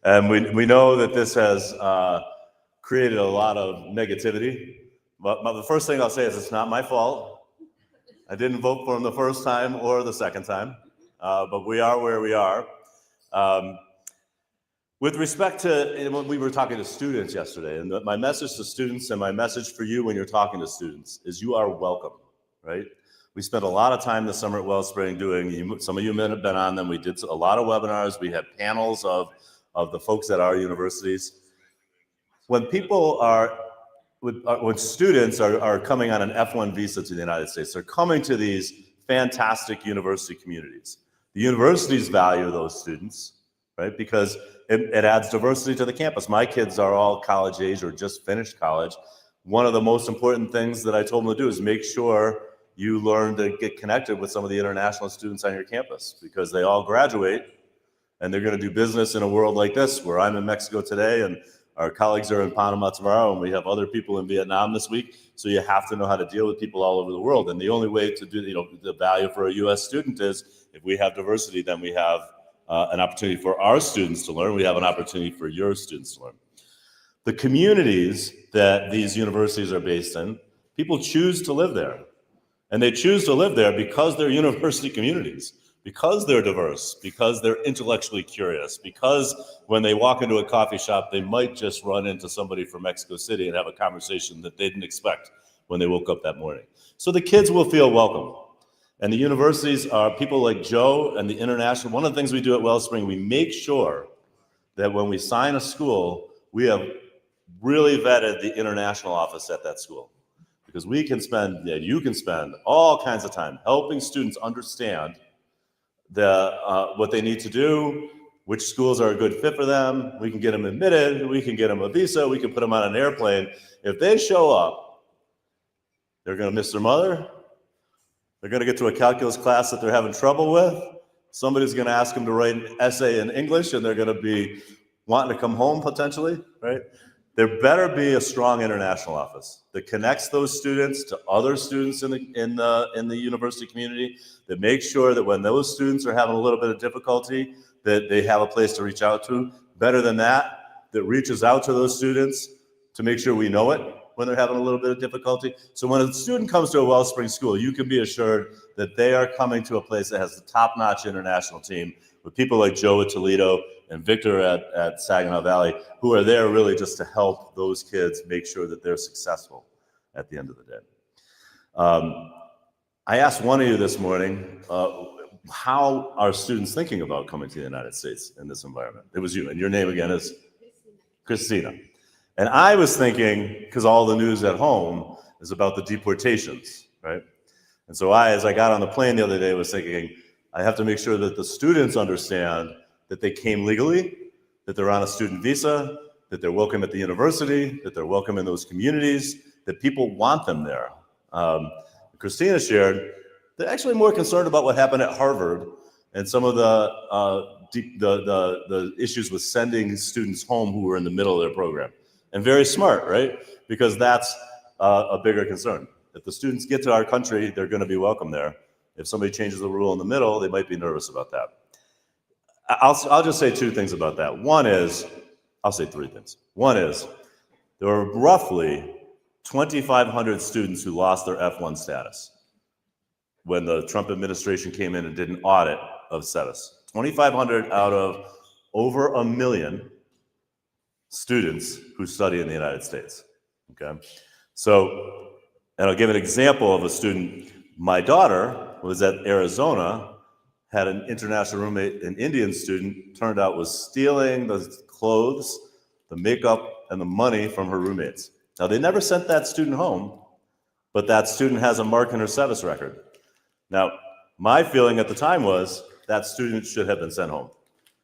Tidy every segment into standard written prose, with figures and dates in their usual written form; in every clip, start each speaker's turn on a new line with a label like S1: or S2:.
S1: And we know that this has created a lot of negativity. But the first thing I'll say is it's not my fault. I didn't vote for him the first time or the second time, but we are where we are. With respect to, when we were talking to students yesterday, and my message to students and my message for you when you're talking to students is you are welcome, right? We spent a lot of time this summer at Wellspring doing, some of you may have been on them, we did a lot of webinars, we had panels of the folks at our universities. When students are coming on an F1 visa to the United States, they're coming to these fantastic university communities. The universities value those students, right? Because it adds diversity to the campus. My kids are all college age or just finished college. One of the most important things that I told them to do is make sure you learn to get connected with some of the international students on your campus, because they all graduate and they're going to do business in a world like this, where I'm in Mexico today and our colleagues are in Panama tomorrow, and we have other people in Vietnam this week. So you have to know how to deal with people all over the world. And the only way to do, the value for a U.S. student is if we have diversity, then we have an opportunity for our students to learn. We have an opportunity for your students to learn. The communities that these universities are based in, people choose to live there. And they choose to live there because they're university communities, because they're diverse, because they're intellectually curious, because when they walk into a coffee shop, they might just run into somebody from Mexico City and have a conversation that they didn't expect when they woke up that morning. So the kids will feel welcome. And the universities are people like Joe and the international. One of the things we do at Wellspring, we make sure that when we sign a school, we have really vetted the international office at that school. Because we can spend, you can spend all kinds of time helping students understand what they need to do, which schools are a good fit for them. We can get them admitted, we can get them a visa, we can put them on an airplane. If they show up, they're gonna miss their mother, they're gonna get to a calculus class that they're having trouble with, somebody's gonna ask them to write an essay in English and they're gonna be wanting to come home potentially, right? There better be a strong international office that connects those students to other students in the university community, that makes sure that when those students are having a little bit of difficulty, that they have a place to reach out to. Better than that, that reaches out to those students to make sure we know it when they're having a little bit of difficulty. So when a student comes to a Wellspring school, you can be assured that they are coming to a place that has the top-notch international team with people like Joe at Toledo and Victor at Saginaw Valley, who are there really just to help those kids make sure that they're successful at the end of the day. I asked one of you this morning, how are students thinking about coming to the United States in this environment? It was you, and your name again is? Christina. And I was thinking, because all the news at home is about the deportations, right? And so as I got on the plane the other day, was thinking, I have to make sure that the students understand that they came legally, that they're on a student visa, that they're welcome at the university, that they're welcome in those communities, that people want them there. Christina shared, they're actually more concerned about what happened at Harvard and some of the issues with sending students home who were in the middle of their program. And very smart, right? Because that's a bigger concern. If the students get to our country, they're gonna be welcome there. If somebody changes the rule in the middle, they might be nervous about that. I'll just say two things about that. One is, I'll say three things. One is, there were roughly 2,500 students who lost their F1 status when the Trump administration came in and did an audit of status. 2,500 out of over 1 million students who study in the United States, okay? So, and I'll give an example of a student. My daughter was at Arizona, had an international roommate, an Indian student, turned out was stealing the clothes, the makeup, and the money from her roommates. Now, they never sent that student home, but that student has a mark in her status record. Now, my feeling at the time was that student should have been sent home.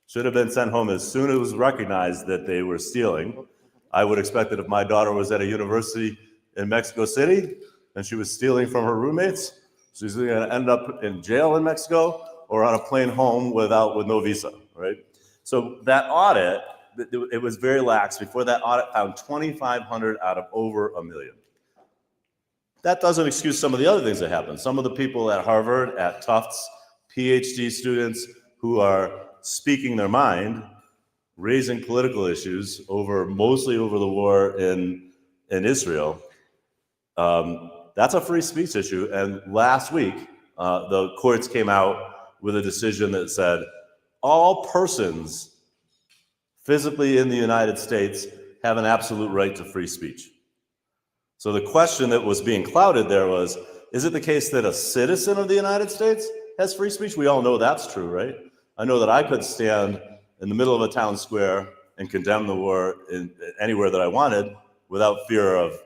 S1: Should have been sent home as soon as it was recognized that they were stealing. I would expect that if my daughter was at a university in Mexico City and she was stealing from her roommates, she's going to end up in jail in Mexico or on a plane home with no visa, right? So that audit, it was very lax. Before that audit found 2,500 out of over 1 million. That doesn't excuse some of the other things that happen. Some of the people at Harvard, at Tufts, PhD students who are speaking their mind, raising political issues mostly over the war in Israel, that's a free speech issue. And last week, the courts came out with a decision that said all persons physically in the United States have an absolute right to free speech. So the question that was being clouded there was, is it the case that a citizen of the United States has free speech? We all know that's true, right? I know that I could stand in the middle of a town square and condemn the war anywhere that I wanted without fear of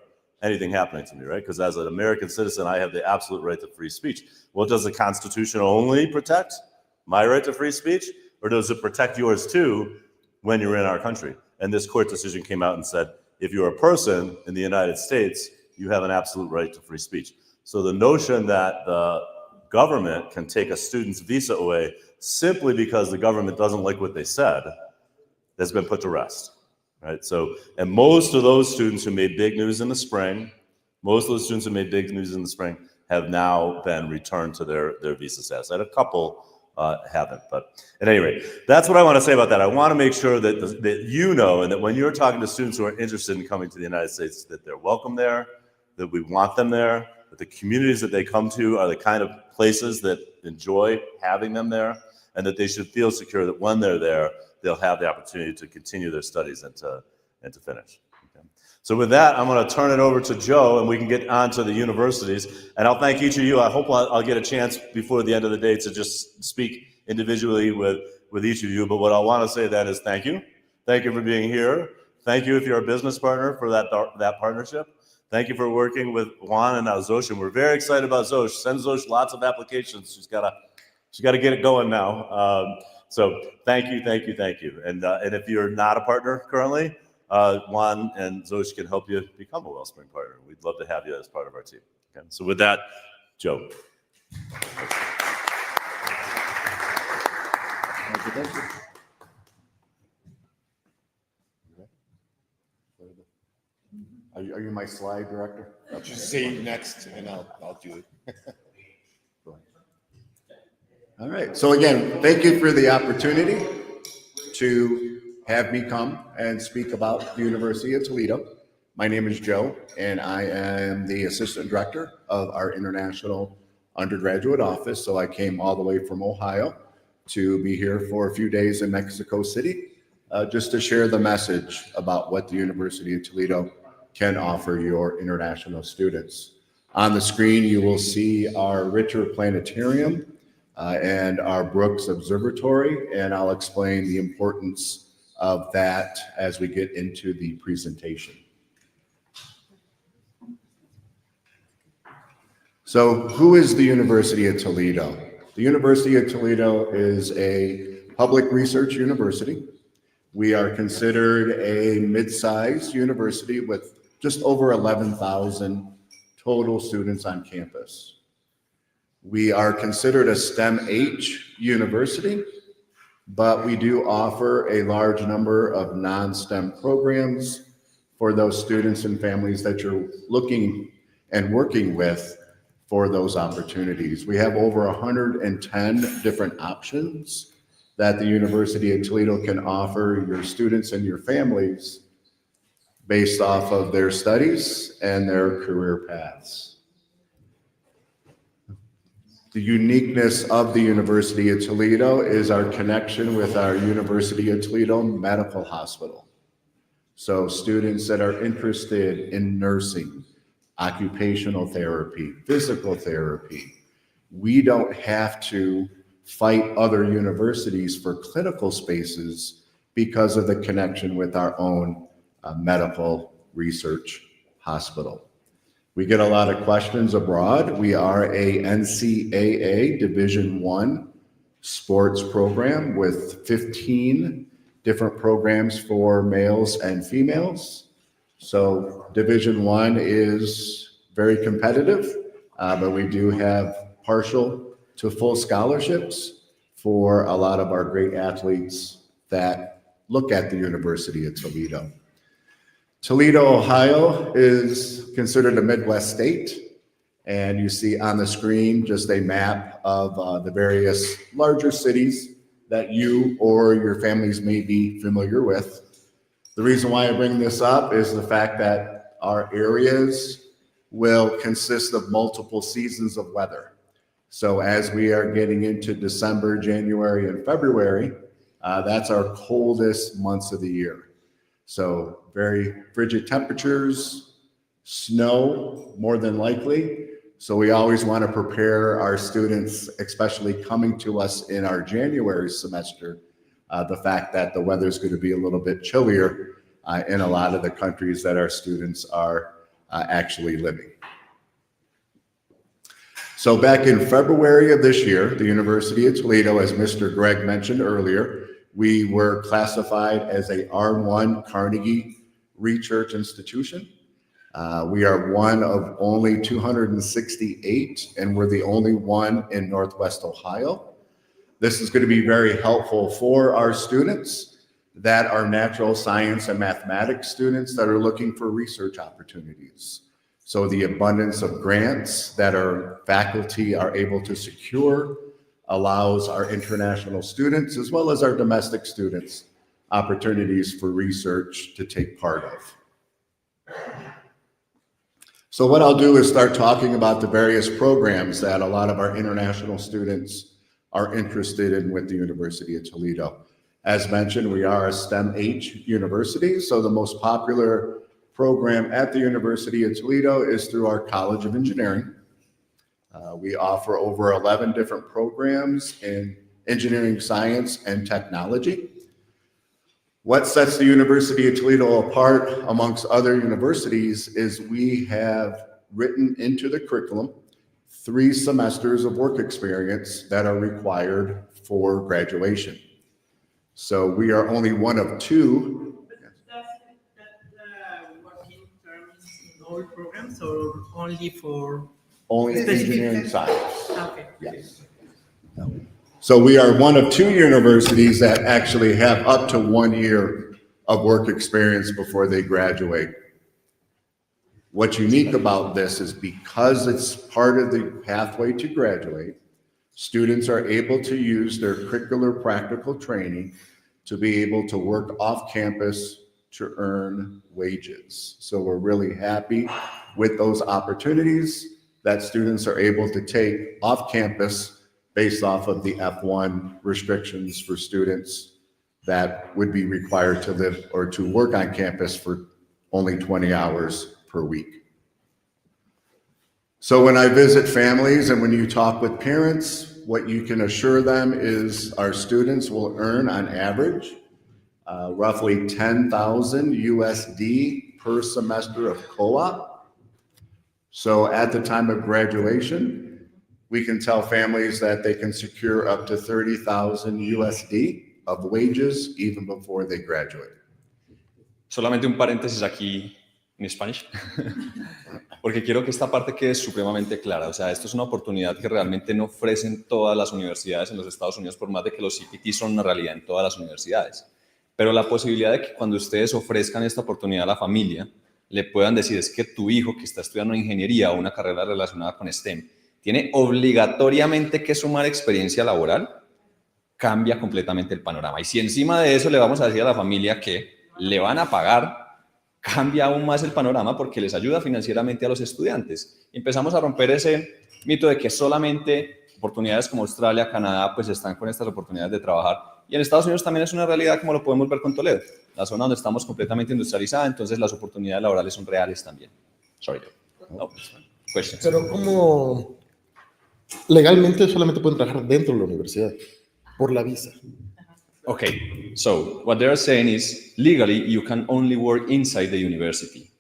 S1: anything happening to me, right? Because as an American citizen, I have the absolute right to free speech. Well, does the Constitution only protect my right to free speech, or does it protect yours too when you're in our country? And this court decision came out and said, if you're a person in the United States, you have an absolute right to free speech. So the notion that the government can take a student's visa away simply because the government doesn't like what they said has been put to rest, right? So, and most of those students who made big news in the spring, have now been returned to their visa status. And a couple haven't, but at any rate, that's what I want to say about that. I want to make sure that you know, and that when you're talking to students who are interested in coming to the United States, that they're welcome there, that we want them there, that the communities that they come to are the kind of places that enjoy having them there, and that they should feel secure that when they're there, they'll have the opportunity to continue their studies and to finish. Okay. So with that, I'm going to turn it over to Joe, and we can get on to the universities. And I'll thank each of you. I hope I'll get a chance before the end of the day to just speak individually with each of you. But what I want to say then is thank you. Thank you for being here. Thank you if you're a business partner for that partnership. Thank you for working with Juan and now Zosh. And we're very excited about Zosh. Send Zosh lots of applications. She's got to get it going now. So thank you. And if you're not a partner currently, Juan and Zosh can help you become a Wellspring partner. We'd love to have you as part of our team. Okay. So with that, Joe.
S2: Thank you. Are you my slide director?
S3: Just say next, and I'll do it.
S2: All right. So again, thank you for the opportunity to have me come and speak about the University of Toledo. My name is Joe, and I am the assistant director of our international undergraduate office. So I came all the way from Ohio to be here for a few days in Mexico City, just to share the message about what the University of Toledo can offer your international students. On the screen, you will see our Richter Planetarium and our Brooks Observatory, and I'll explain the importance of that as we get into the presentation. So who is the University of Toledo? The University of Toledo is a public research university. We are considered a mid-sized university with just over 11,000 total students on campus. We are considered a STEM-H university, but we do offer a large number of non-STEM programs for those students and families that you're looking and working with for those opportunities. We have over 110 different options that the University of Toledo can offer your students and your families based off of their studies and their career paths. The uniqueness of the University of Toledo is our connection with our University of Toledo Medical Hospital. So students that are interested in nursing, occupational therapy, physical therapy, we don't have to fight other universities for clinical spaces because of the connection with our own medical research hospital. We get a lot of questions abroad. We are a NCAA Division I sports program with 15 different programs for males and females. So Division I is very competitive, but we do have partial to full scholarships for a lot of our great athletes that look at the University of Toledo. Toledo, Ohio is considered a Midwest state, and you see on the screen just a map of the various larger cities that you or your families may be familiar with. The reason why I bring this up is the fact that our areas will consist of multiple seasons of weather. So as we are getting into December, January, and February, that's our coldest months of the year. So very frigid temperatures, snow more than likely. So we always want to prepare our students, especially coming to us in our January semester, the fact that the weather is going to be a little bit chillier in a lot of the countries that our students are actually living. So back in February of this year, the University of Toledo, as Mr. Gregg mentioned earlier, we were classified as a R1 Carnegie Research Institution. We are one of only 268, and we're the only one in Northwest Ohio. This is going to be very helpful for our students that are natural science and mathematics students that are looking for research opportunities. So the abundance of grants that our faculty are able to secure allows our international students as well as our domestic students opportunities for research to take part of. So what I'll do is start talking about the various programs that a lot of our international students are interested in with the University of Toledo. As mentioned, we are a STEM-H university, so the most popular program at the University of Toledo is through our College of Engineering. We offer over 11 different programs in engineering, science, and technology. What sets the University of Toledo apart amongst other universities is we have written into the curriculum 3 semesters of work experience that are required for graduation. So we are only one of 2.
S4: But does that working terms in all programs or only for
S2: Only
S4: specific
S2: engineering science.
S4: Okay.
S2: Yes. So we are one of 2 universities that actually have up to 1 year of work experience before they graduate. What's unique about this is because it's part of the pathway to graduate, students are able to use their curricular practical training to be able to work off campus to earn wages. So we're really happy with those opportunities that students are able to take off campus based off of the F1 restrictions for students that would be required to live or to work on campus for only 20 hours per week. So when I visit families and when you talk with parents, what you can assure them is our students will earn on average roughly 10,000 USD per semester of co-op. So at the time of graduation, we can tell families that they can secure up to 30,000 USD of wages even before they graduate.
S5: Solamente un paréntesis aquí en Spanish, porque quiero que esta parte quede supremamente clara. O sea, esto es una oportunidad que realmente no ofrecen todas las universidades en los Estados Unidos, por más de que los CPT son una realidad en todas las universidades. Pero la posibilidad de que cuando ustedes ofrezcan esta oportunidad a la familia, le puedan decir es que tu hijo que está estudiando ingeniería o una carrera relacionada con STEM tiene obligatoriamente que sumar experiencia laboral, cambia completamente el panorama. Y si encima de eso le vamos a decir a la familia que le van a pagar, cambia aún más el panorama porque les ayuda financieramente a los estudiantes. Empezamos a romper ese mito de que solamente oportunidades como Australia, Canadá, pues están con estas oportunidades de trabajar. Y en Estados Unidos también es una realidad como lo podemos ver con Toledo, la zona donde estamos completamente industrializada, entonces las oportunidades laborales son reales también. Sorry. No, questions.
S6: Pero ¿cómo legalmente solamente pueden trabajar dentro de la universidad por la visa?
S5: Okay, so what they're saying is legally you can only work inside the university.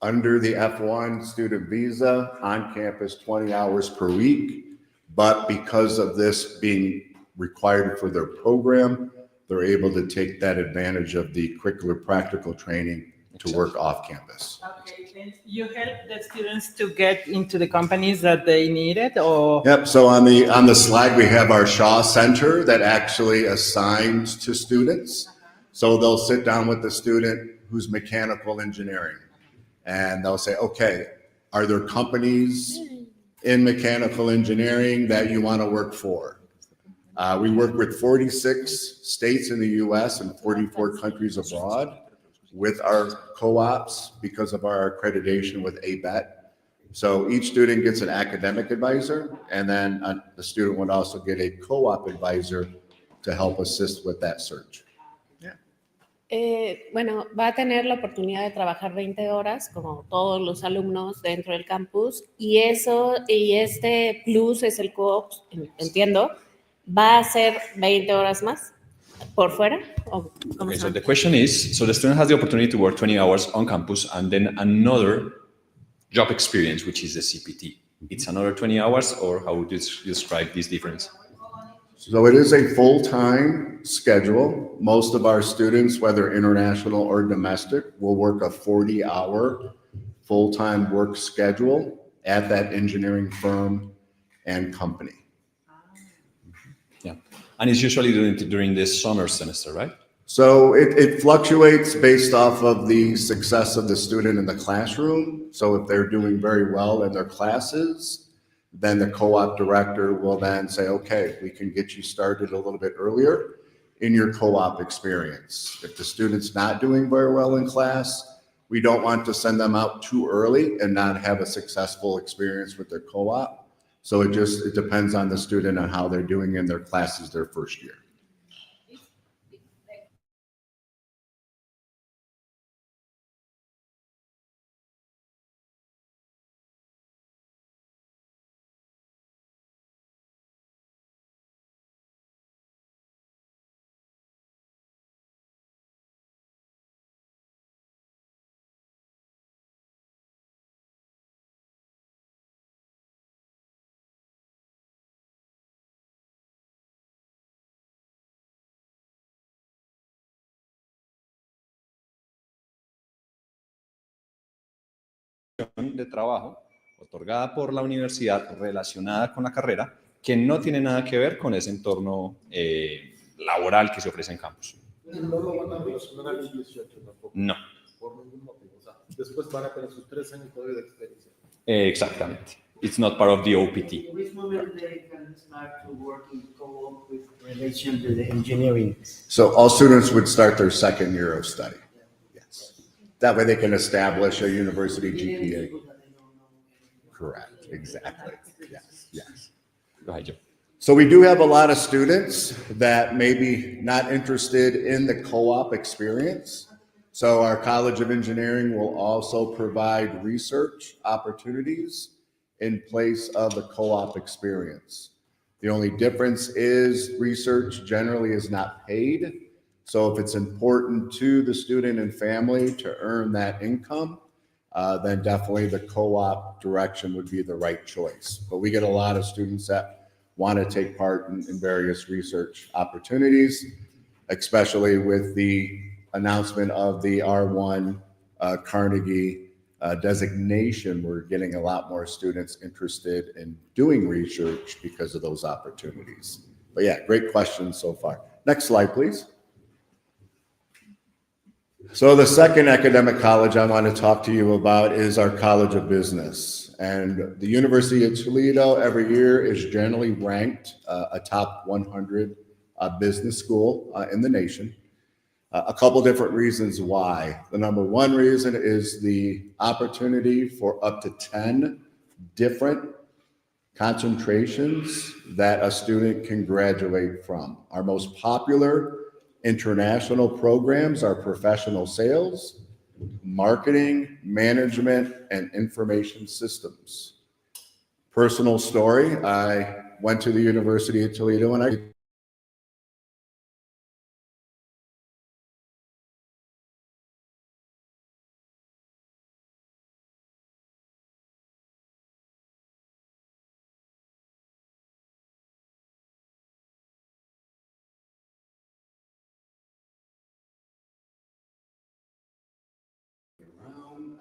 S2: Under the F1 student visa, on campus 20 hours per week, but because of this being required for their program, they're able to take that advantage of the curricular practical training to work off campus.
S4: Okay, and you help the students to get into the companies that they needed, or?
S2: Yep, so on the slide, we have our Shaw Center that actually assigns to students. So they'll sit down with the student who's mechanical engineering, and they'll say, okay, are there companies in mechanical engineering that you want to work for? We work with 46 states in the US and 44 countries abroad with our co-ops because of our accreditation with ABET. So each student gets an academic advisor, and then the student would also get a co-op advisor to help assist with that search.
S7: Bueno, va a tener la oportunidad de trabajar 20 horas, como todos los alumnos dentro del campus, y este plus es el co-op, entiendo, ¿va a ser 20 horas más por fuera? ¿O cómo
S5: Okay,
S7: se
S5: so
S7: llama?
S5: the question is, so the student has the opportunity to work 20 hours on campus and then another job experience, which is the CPT. It's another 20 hours, or how would you describe this difference?
S2: So it is a full-time schedule. Most of our students, whether international or domestic, will work a 40-hour full-time work schedule at that engineering firm and company.
S5: Yeah, and it's usually during the summer semester, right?
S2: So it fluctuates based off of the success of the student in the classroom. So if they're doing very well in their classes, then the co-op director will then say, okay, we can get you started a little bit earlier in your co-op experience. If the student's not doing very well in class, we don't want to send them out too early and not have a successful experience with their co-op. So it depends on the student on how they're doing in their classes their first year.
S5: De trabajo otorgada por la universidad relacionada con la carrera que no tiene nada que ver con ese entorno laboral que se ofrece en campus.
S6: No lo van a relacionar a los 18 tampoco.
S5: No.
S6: Por ningún motivo. O sea, después van a tener sus 3 años todavía de experiencia.
S5: Exactamente. It's not part of the OPT.
S4: In which moment they can start to work in co-op with relation to the engineering?
S2: So all students would start their second year of study. Yes. That way they can establish a university GPA. Correct, exactly. Yes, yes.
S5: Go ahead, Joe.
S2: So we do have a lot of students that may be not interested in the co-op experience. So our College of Engineering will also provide research opportunities in place of the co-op experience. The only difference is research generally is not paid. So if it's important to the student and family to earn that income, then definitely the co-op direction would be the right choice. But we get a lot of students that want to take part in various research opportunities, especially with the announcement of the R1 Carnegie designation. We're getting a lot more students interested in doing research because of those opportunities. But yeah, great questions so far. Next slide, please. So the second academic college I want to talk to you about is our College of Business. And the University of Toledo every year is generally ranked a top 100 business school in the nation. A couple different reasons why. The number one reason is the opportunity for up to 10 different concentrations that a student can graduate from. Our most popular international programs are professional sales, marketing, management, and information systems. Personal story, I went to the University of Toledo and I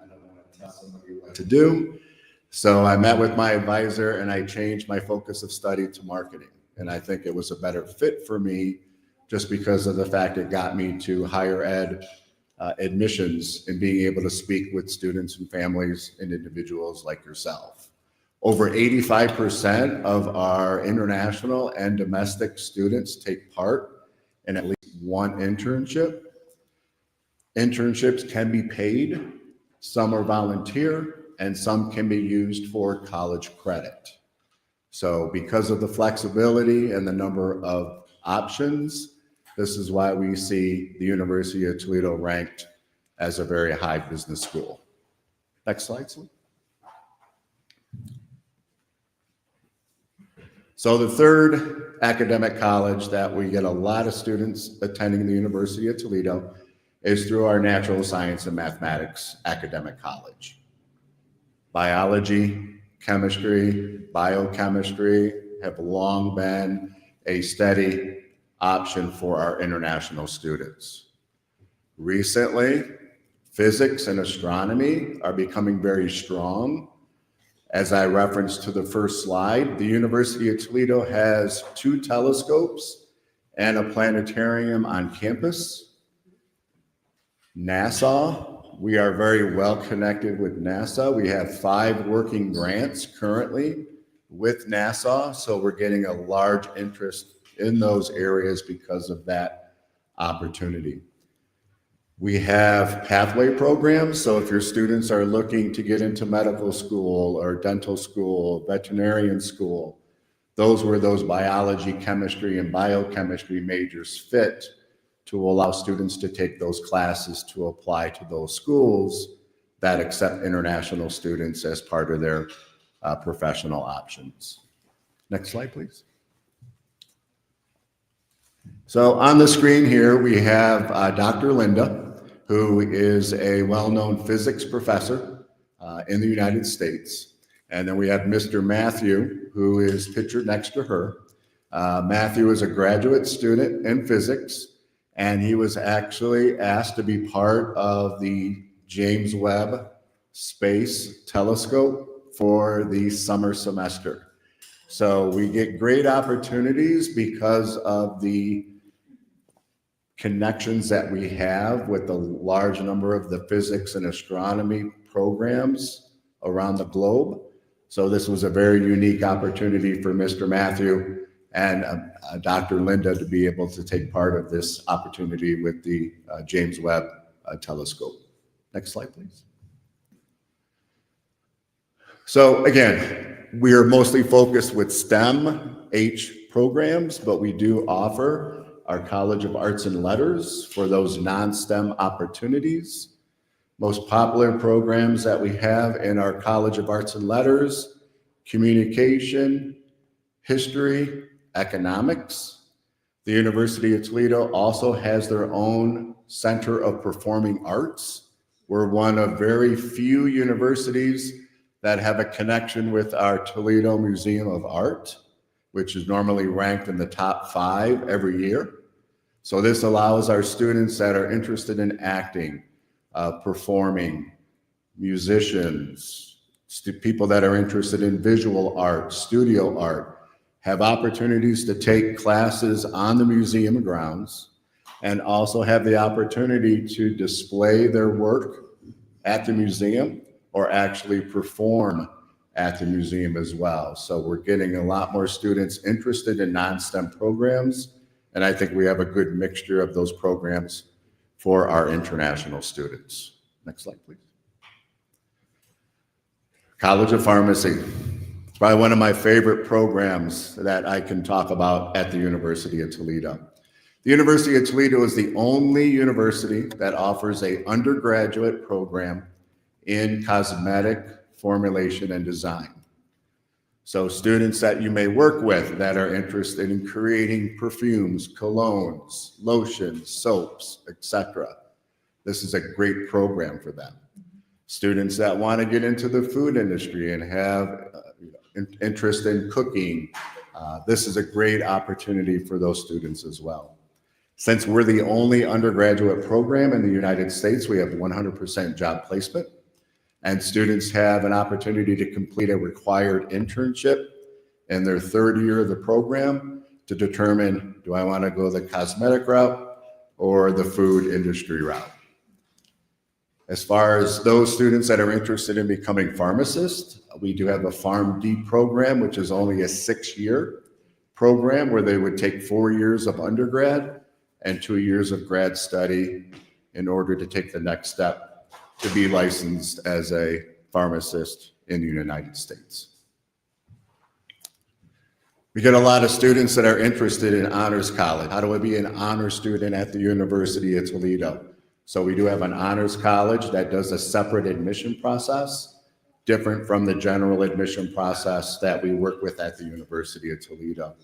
S2: don't want to tell somebody what to do. So I met with my advisor and I changed my focus of study to marketing. And I think it was a better fit for me just because of the fact it got me to higher ed admissions and being able to speak with students and families and individuals like yourself. Over 85% of our international and domestic students take part in at least one internship. Internships can be paid, some are volunteer, and some can be used for college credit. So because of the flexibility and the number of options, this is why we see the University of Toledo ranked as a very high business school. Next slide, please. So the third academic college that we get a lot of students attending the University of Toledo is through our Natural Science and Mathematics Academic College. Biology, chemistry, biochemistry have long been a steady option for our international students. Recently, physics and astronomy are becoming very strong. As I referenced to the first slide, the University of Toledo has 2 telescopes and a planetarium on campus. NASA, we are very well connected with NASA. We have 5 working grants currently with NASA, so we're getting a large interest in those areas because of that opportunity. We have pathway programs, so if your students are looking to get into medical school or dental school, veterinarian school, those where those biology, chemistry, and biochemistry majors fit to allow students to take those classes to apply to those schools that accept international students as part of their professional options. Next slide, please. So on the screen here, we have Dr. Linda, who is a well-known physics professor in the United States. And then we have Mr. Matthew, who is pictured next to her. Matthew is a graduate student in physics, and he was actually asked to be part of the James Webb Space Telescope for the summer semester. So we get great opportunities because of the connections that we have with the large number of the physics and astronomy programs around the globe. So this was a very unique opportunity for Mr. Matthew and Dr. Linda to be able to take part of this opportunity with the James Webb Telescope. Next slide, please. So again, we are mostly focused with STEM H programs, but we do offer our College of Arts and Letters for those non-STEM opportunities. Most popular programs that we have in our College of Arts and Letters: communication, history, economics. The University of Toledo also has their own Center of Performing Arts. We're one of very few universities that have a connection with our Toledo Museum of Art, which is normally ranked in the top 5 every year. So this allows our students that are interested in acting, performing, musicians, people that are interested in visual art, studio art, have opportunities to take classes on the museum grounds and also have the opportunity to display their work at the museum or actually perform at the museum as well. So we're getting a lot more students interested in non-STEM programs, and I think we have a good mixture of those programs for our international students. Next slide, please. College of Pharmacy. It's probably one of my favorite programs that I can talk about at the University of Toledo. The University of Toledo is the only university that offers an undergraduate program in cosmetic formulation and design. So students that you may work with that are interested in creating perfumes, colognes, lotions, soaps, etc. This is a great program for them. Students that want to get into the food industry and have interest in cooking, this is a great opportunity for those students as well. Since we're the only undergraduate program in the United States, we have 100% job placement. And students have an opportunity to complete a required internship in their 3rd year of the program to determine, do I want to go the cosmetic route or the food industry route? As far as those students that are interested in becoming pharmacists, We do have a PharmD program, which is only a 6-year program where they would take 4 years of undergrad and 2 years of grad study in order to take the next step to be licensed as a pharmacist in the United States. We get a lot of students that are interested in honors college. How do I be an honor student at the University of Toledo? So we do have an honors college that does a separate admission process, different from the general admission process that we work with at the University of Toledo.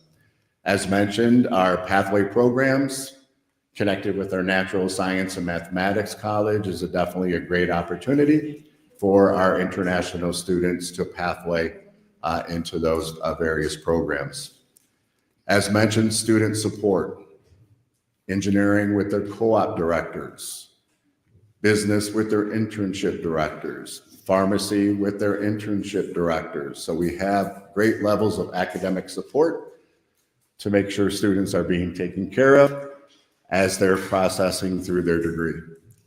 S2: As mentioned, our pathway programs connected with our Natural Science and Mathematics College is definitely a great opportunity for our international students to pathway into those various programs. As mentioned, student support, engineering with their co-op directors, business with their internship directors, pharmacy with their internship directors. So we have great levels of academic support to make sure students are being taken care of as they're processing through their degree.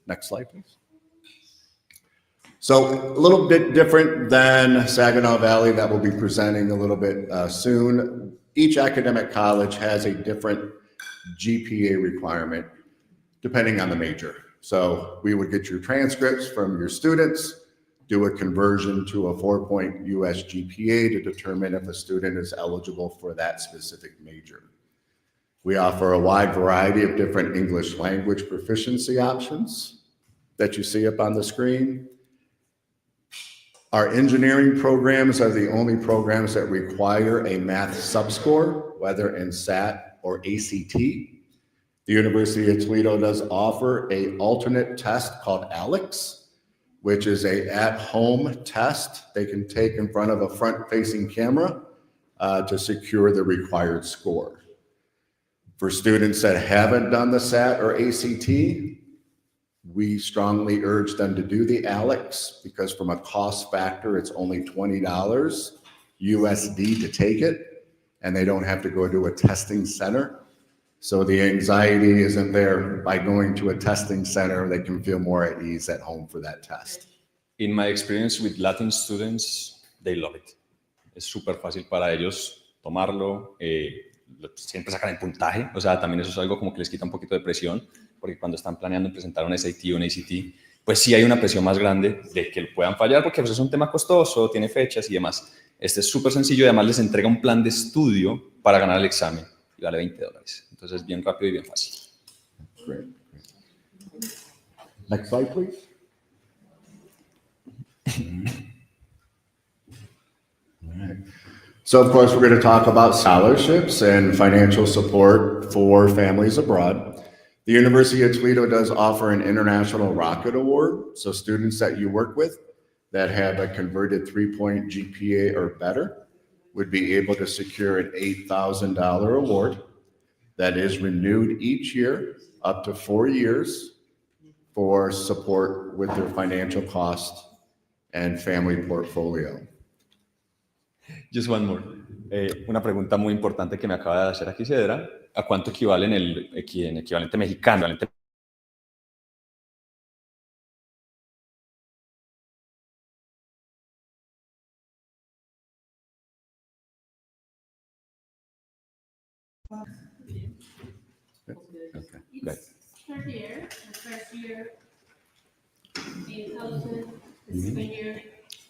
S2: Next slide, please. So a little bit different than Saginaw Valley that we'll be presenting a little bit soon. Each academic college has a different GPA requirement depending on the major. So we would get your transcripts from your students, do a conversion to a 4-point US GPA to determine if a student is eligible for that specific major. We offer a wide variety of different English language proficiency options that you see up on the screen. Our engineering programs are the only programs that require a math subscore, whether in SAT or ACT. The University of Toledo does offer an alternate test called ALEX, which is an at-home test they can take in front of a front-facing camera to secure the required score. For students that haven't done the SAT or ACT, we strongly urge them to do the ALEX because from a cost factor, it's only $20 USD to take it, and they don't have to go to a testing center. So the anxiety isn't there. By going to a testing center, they can feel more at ease at home for that test.
S5: In my experience with Latin students, they love it. Es súper fácil para ellos tomarlo, siempre sacan el puntaje, o sea, también eso es algo como que les quita un poquito de presión, porque cuando están planeando presentar un SAT o un ACT, pues sí hay una presión más grande de que puedan fallar, porque pues, es un tema costoso, tiene fechas y demás. Este es súper sencillo y además les entrega un plan de estudio para ganar el examen y vale $20. Entonces es bien rápido y bien fácil.
S2: Great. Next slide, please. All right. So, of course, we're going to talk about scholarships and financial support for families abroad. The University of Toledo does offer an International Rocket Award. So students that you work with that have a converted 3-point GPA or better would be able to secure an $8,000 award that is renewed each year up to 4 years for support with their financial cost and family portfolio.
S5: Just one more. Una pregunta muy importante que me acaba de hacer aquí Cedra. ¿A cuánto equivale en equivalente mexicano?
S2: Okay.
S5: Right.
S7: Third year, the first year, 8,000, the second year,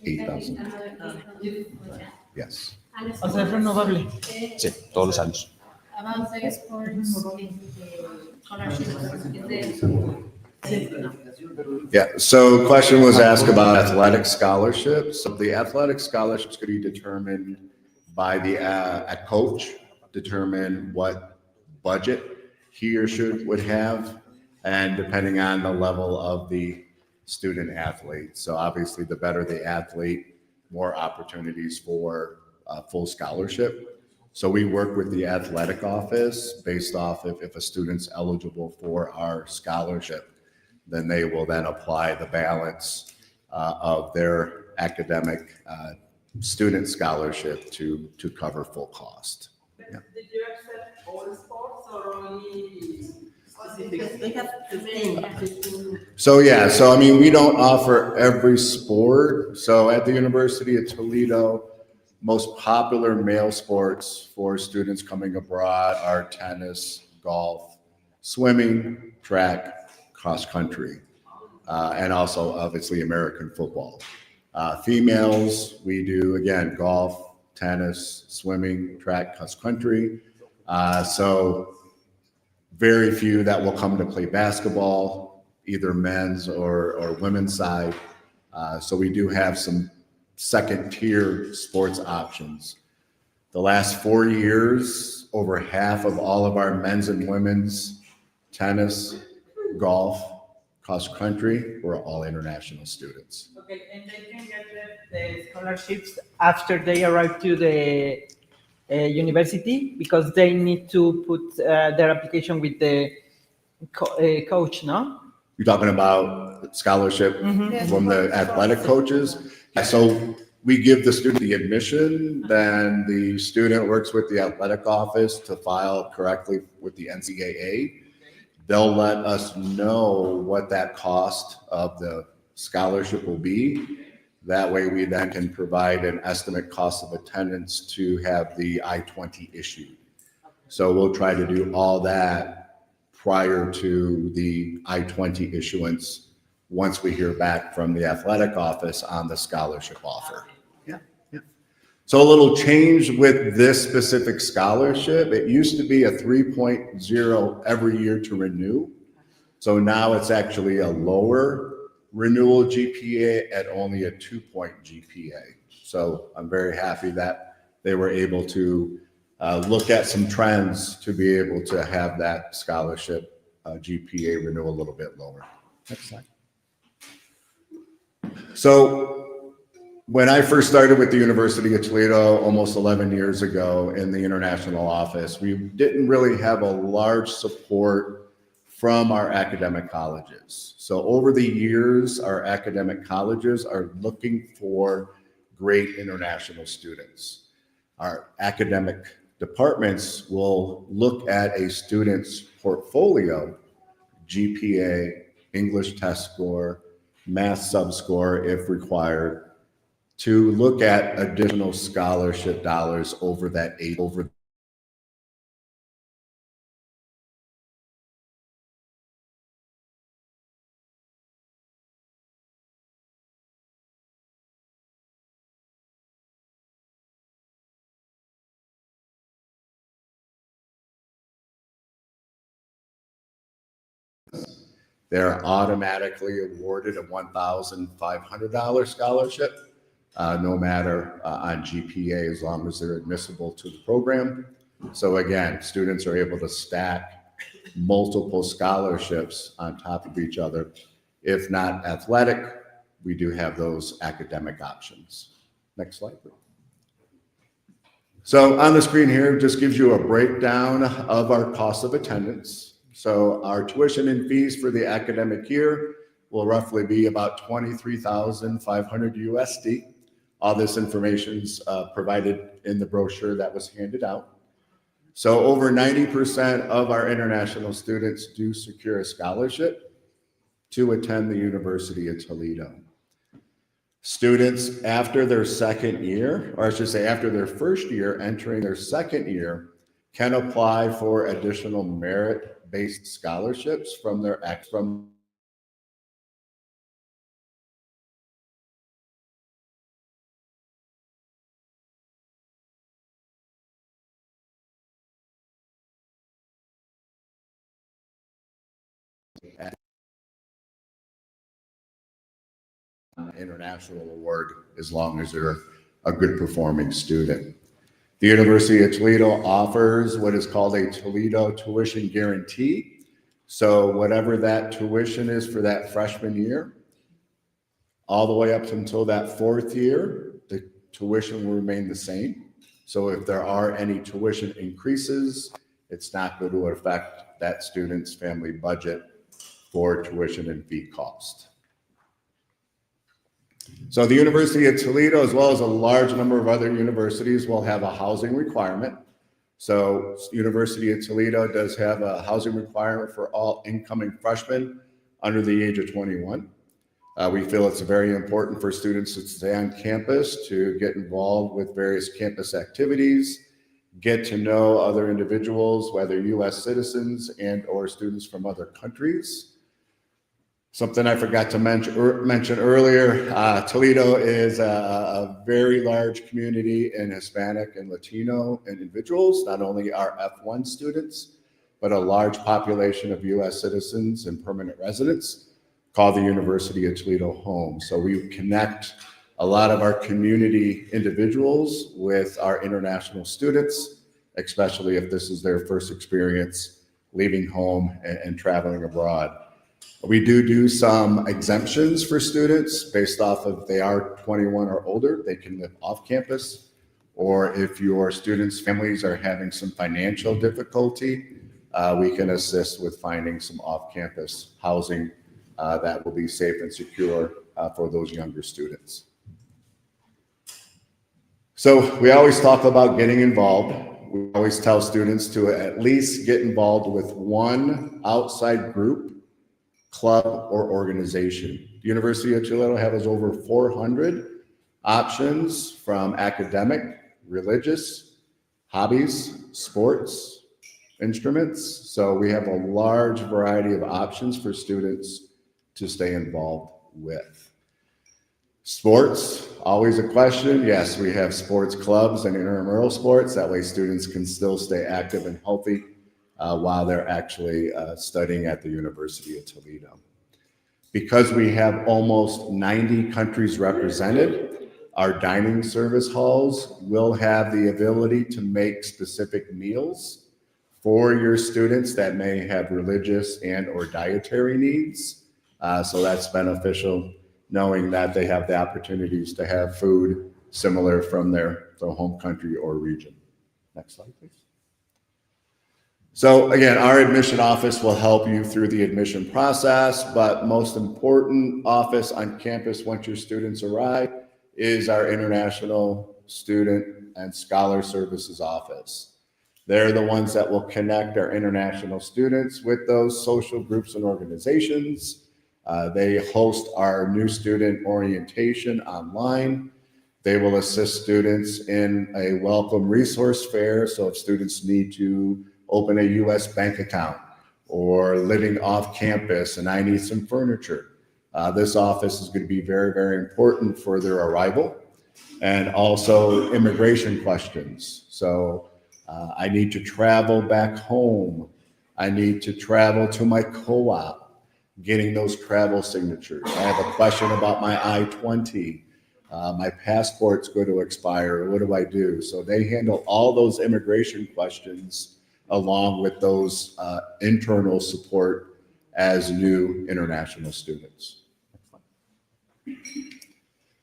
S2: 8,000.
S7: another 8,000.
S2: Yes.
S4: O sea, es renovable.
S5: Sí, todos los años.
S7: About the sports, scholarships,
S2: Yeah, so question was asked about athletic scholarships. So the athletic scholarships could be determined by the a coach, determine what budget he or she would have, and depending on the level of the student athlete. So obviously the better the athlete, more opportunities for full scholarship. So we work with the athletic office based off if a student's eligible for our scholarship, then they will then apply the balance of their academic student scholarship to cover full cost. Yeah.
S4: Did you accept all sports or only Because they have 15.
S2: So yeah, so I mean, we don't offer every sport. So at the University of Toledo, most popular male sports for students coming abroad are tennis, golf, swimming, track, cross country, and also obviously American football. Females, we do again golf, tennis, swimming, track, cross country. So very few that will come to play basketball, either men's or women's side. So we do have some second tier sports options. The last 4 years, over half of all of our men's and women's tennis, golf, cross country were all international students.
S4: Okay, and they can get the scholarships after they arrive to the university because they need to put their application with the coach, no?
S2: You're talking about scholarship from the athletic coaches. So we give the student the admission, then the student works with the athletic office to file correctly with the NCAA. They'll let us know what that cost of the scholarship will be. That way we then can provide an estimate cost of attendance to have the I-20 issued. So we'll try to do all that prior to the I-20 issuance once we hear back from the athletic office on the scholarship offer. Yeah. So a little change with this specific scholarship. It used to be a 3.0 every year to renew. So now it's actually a lower renewal GPA at only a 2-point GPA. So I'm very happy that they were able to look at some trends to be able to have that scholarship GPA renew a little bit lower. Next slide. So when I first started with the University of Toledo almost 11 years ago in the international office, we didn't really have a large support from our academic colleges. So over the years, our academic colleges are looking for great international students. Our academic departments will look at a student's portfolio, GPA, English test score, math subscore if required, to look at additional scholarship dollars over that over they're automatically awarded a $1,500 scholarship, no matter on GPA, as long as they're admissible to the program. So again, students are able to stack multiple scholarships on top of each other. If not athletic, we do have those academic options. Next slide, please. So on the screen here just gives you a breakdown of our cost of attendance. So our tuition and fees for the academic year will roughly be about $23,500 USD. All this information is provided in the brochure that was handed out. So over 90% of our international students do secure a scholarship to attend the University of Toledo. Students after their second year, or I should say after their first year, entering their second year, can apply for additional merit-based scholarships from their international award as long as they're a good performing student. The University of Toledo offers what is called a Toledo tuition guarantee. So whatever that tuition is for that freshman year, all the way up until that fourth year, the tuition will remain the same. So if there are any tuition increases, it's not going to affect that student's family budget for tuition and fee cost. So the University of Toledo, as well as a large number of other universities, will have a housing requirement. So University of Toledo does have a housing requirement for all incoming freshmen under the age of 21. We feel it's very important for students to stay on campus, to get involved with various campus activities, get to know other individuals, whether U.S. citizens and or students from other countries. Something I forgot to mention earlier, Toledo is a very large community in Hispanic and Latino individuals, not only our F1 students, but a large population of U.S. citizens and permanent residents called the University of Toledo home. So we connect a lot of our community individuals with our international students, especially if this is their first experience leaving home and traveling abroad. We do some exemptions for students based off of if they are 21 or older, they can live off campus, or if your students' families are having some financial difficulty, we can assist with finding some off-campus housing that will be safe and secure for those younger students. So we always talk about getting involved. We always tell students to at least get involved with one outside group, club, or organization. The University of Toledo has over 400 options from academic, religious, hobbies, sports, instruments. So we have a large variety of options for students to stay involved with. Sports, always a question. Yes, we have sports clubs and intramural sports. That way students can still stay active and healthy while they're actually studying at the University of Toledo. Because we have almost 90 countries represented, our dining service halls will have the ability to make specific meals for your students that may have religious and or dietary needs. So that's beneficial, knowing that they have the opportunities to have food similar from their home country or region. Next slide, please. So again, our admission office will help you through the admission process, but most important office on campus once your students arrive is our International Student and Scholar Services office. They're the ones that will connect our international students with those social groups and organizations. They host our new student orientation online. They will assist students in a welcome resource fair. So if students need to open a U.S. bank account or living off campus and I need some furniture, this office is going to be very, very important for their arrival, and also immigration questions. So I need to travel back home. I need to travel to my co-op. Getting those travel signatures. I have a question about my I-20. My passport's going to expire. What do I do? So they handle all those immigration questions along with those internal support as new international students.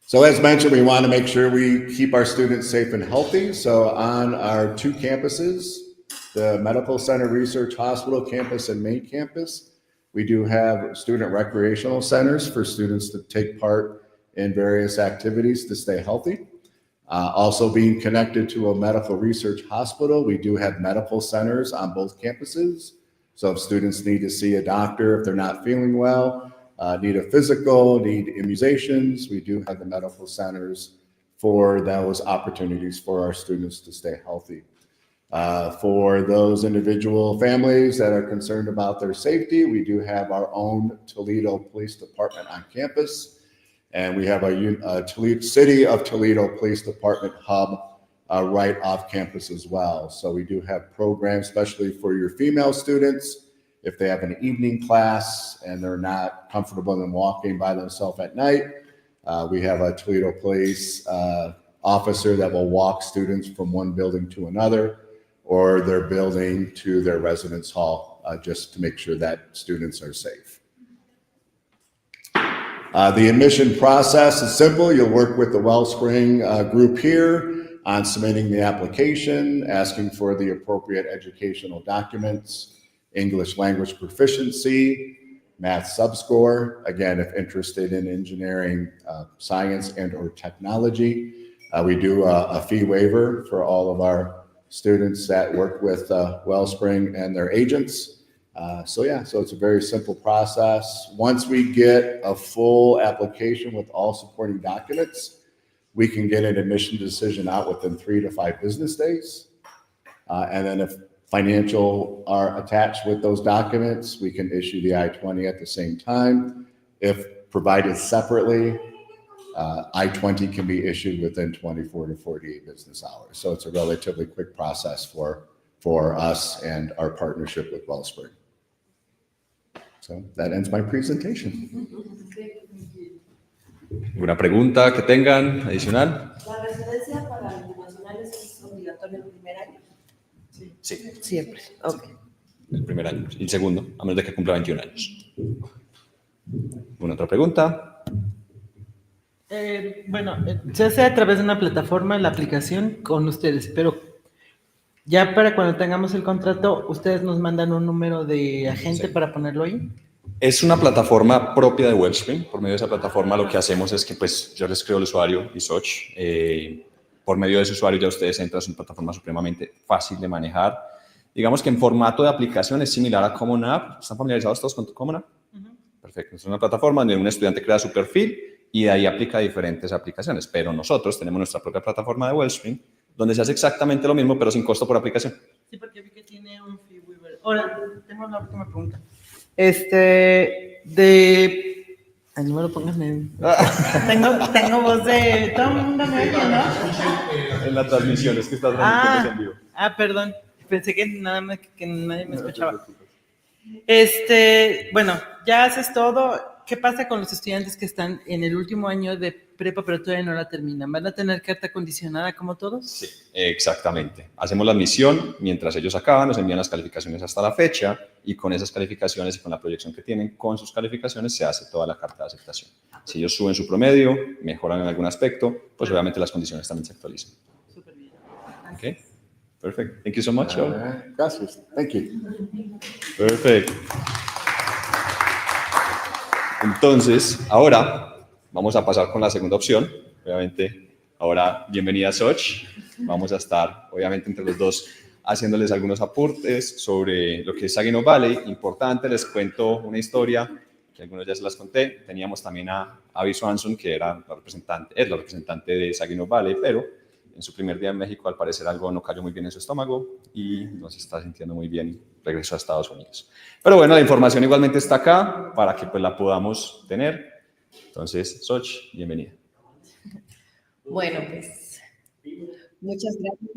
S2: So as mentioned, we want to make sure we keep our students safe and healthy. So on our two campuses, the Medical Center Research Hospital campus and main campus, we do have student recreational centers for students to take part in various activities to stay healthy. Also being connected to a medical research hospital, we do have medical centers on both campuses. So if students need to see a doctor, if they're not feeling well, need a physical, need immunizations, we do have the medical centers for those opportunities for our students to stay healthy. For those individual families that are concerned about their safety, we do have our own Toledo Police Department on campus, and we have a City of Toledo Police Department hub right off campus as well. So we do have programs, especially for your female students, if they have an evening class and they're not comfortable in walking by themselves at night. We have a Toledo Police officer that will walk students from one building to another, or their building to their residence hall, just to make sure that students are safe. The admission process is simple. You'll work with the Wellspring group here on submitting the application, asking for the appropriate educational documents, English language proficiency, math subscore. Again, if interested in engineering, science, and or technology. We do a fee waiver for all of our students that work with Wellspring and their agents. So it's a very simple process. Once we get a full application with all supporting documents, we can get an admission decision out within 3 to 5 business days. And then if financial are attached with those documents, we can issue the I-20 at the same time. If provided separately, I-20 can be issued within 24 to 48 business hours. So it's a relatively quick process for us and our partnership with Wellspring. So that ends my presentation.
S5: ¿Alguna pregunta que tengan adicional?
S8: ¿La residencia para internacionales es obligatoria el primer año?
S5: Sí,
S8: Siempre. Ok.
S5: el primer año. Y el segundo, a menos de que cumpla 21 años. ¿Alguna otra pregunta?
S4: Se hace a través de una plataforma, la aplicación con ustedes, pero ya para cuando tengamos el contrato, ¿ustedes nos mandan un número de agente para ponerlo ahí?
S5: Es una plataforma propia de Wellspring. Por medio de esa plataforma lo que hacemos es que pues, yo les creo el usuario y Soch. Por medio de ese usuario ya ustedes entran, es una plataforma supremamente fácil de manejar. Digamos que en formato de aplicación es similar a Common App. ¿Están familiarizados todos con Common App? Perfecto. Es una plataforma donde un estudiante crea su perfil y de ahí aplica diferentes aplicaciones. Pero nosotros tenemos nuestra propia plataforma de Wellspring donde se hace exactamente lo mismo pero sin costo por aplicación.
S4: Sí, porque vi que tiene un fee waiver. Ahora, tengo la última pregunta. Ay, no me lo pongas en... tengo voz de... Todo el mundo me oye, ¿no?
S5: En la transmisión, es que está transmitiendo en vivo.
S4: Perdón. Pensé que nada más que nadie me escuchaba. Bueno, ya haces todo. ¿Qué pasa con los estudiantes que están en el último año de prepa pero todavía no la terminan? ¿Van a tener carta condicionada como todos?
S5: Sí, exactamente. Hacemos la admisión, mientras ellos acaban, nos envían las calificaciones hasta la fecha y con esas calificaciones y con la proyección que tienen con sus calificaciones se hace toda la carta de aceptación. Si ellos suben su promedio, mejoran en algún aspecto, pues obviamente las condiciones también se actualizan.
S4: Súper bien.
S5: Okay, perfect. Thank you so much.
S2: Gracias. Thank you.
S5: Perfect. Entonces, ahora vamos a pasar con la segunda opción. Obviamente, ahora, bienvenida Soch. Vamos a estar, obviamente, entre los dos haciéndoles algunos aportes sobre lo que es Saginaw Valley. Importante, les cuento una historia que algunos ya se las conté. Teníamos también a Abby Swanson, que es la representante de Saginaw Valley, pero en su primer día en México, al parecer, algo no cayó muy bien en su estómago y no se está sintiendo muy bien y regresó a Estados Unidos. Pero bueno, la información igualmente está acá para que pues, la podamos tener. Entonces, Soch, bienvenida.
S8: Bueno, pues muchas gracias.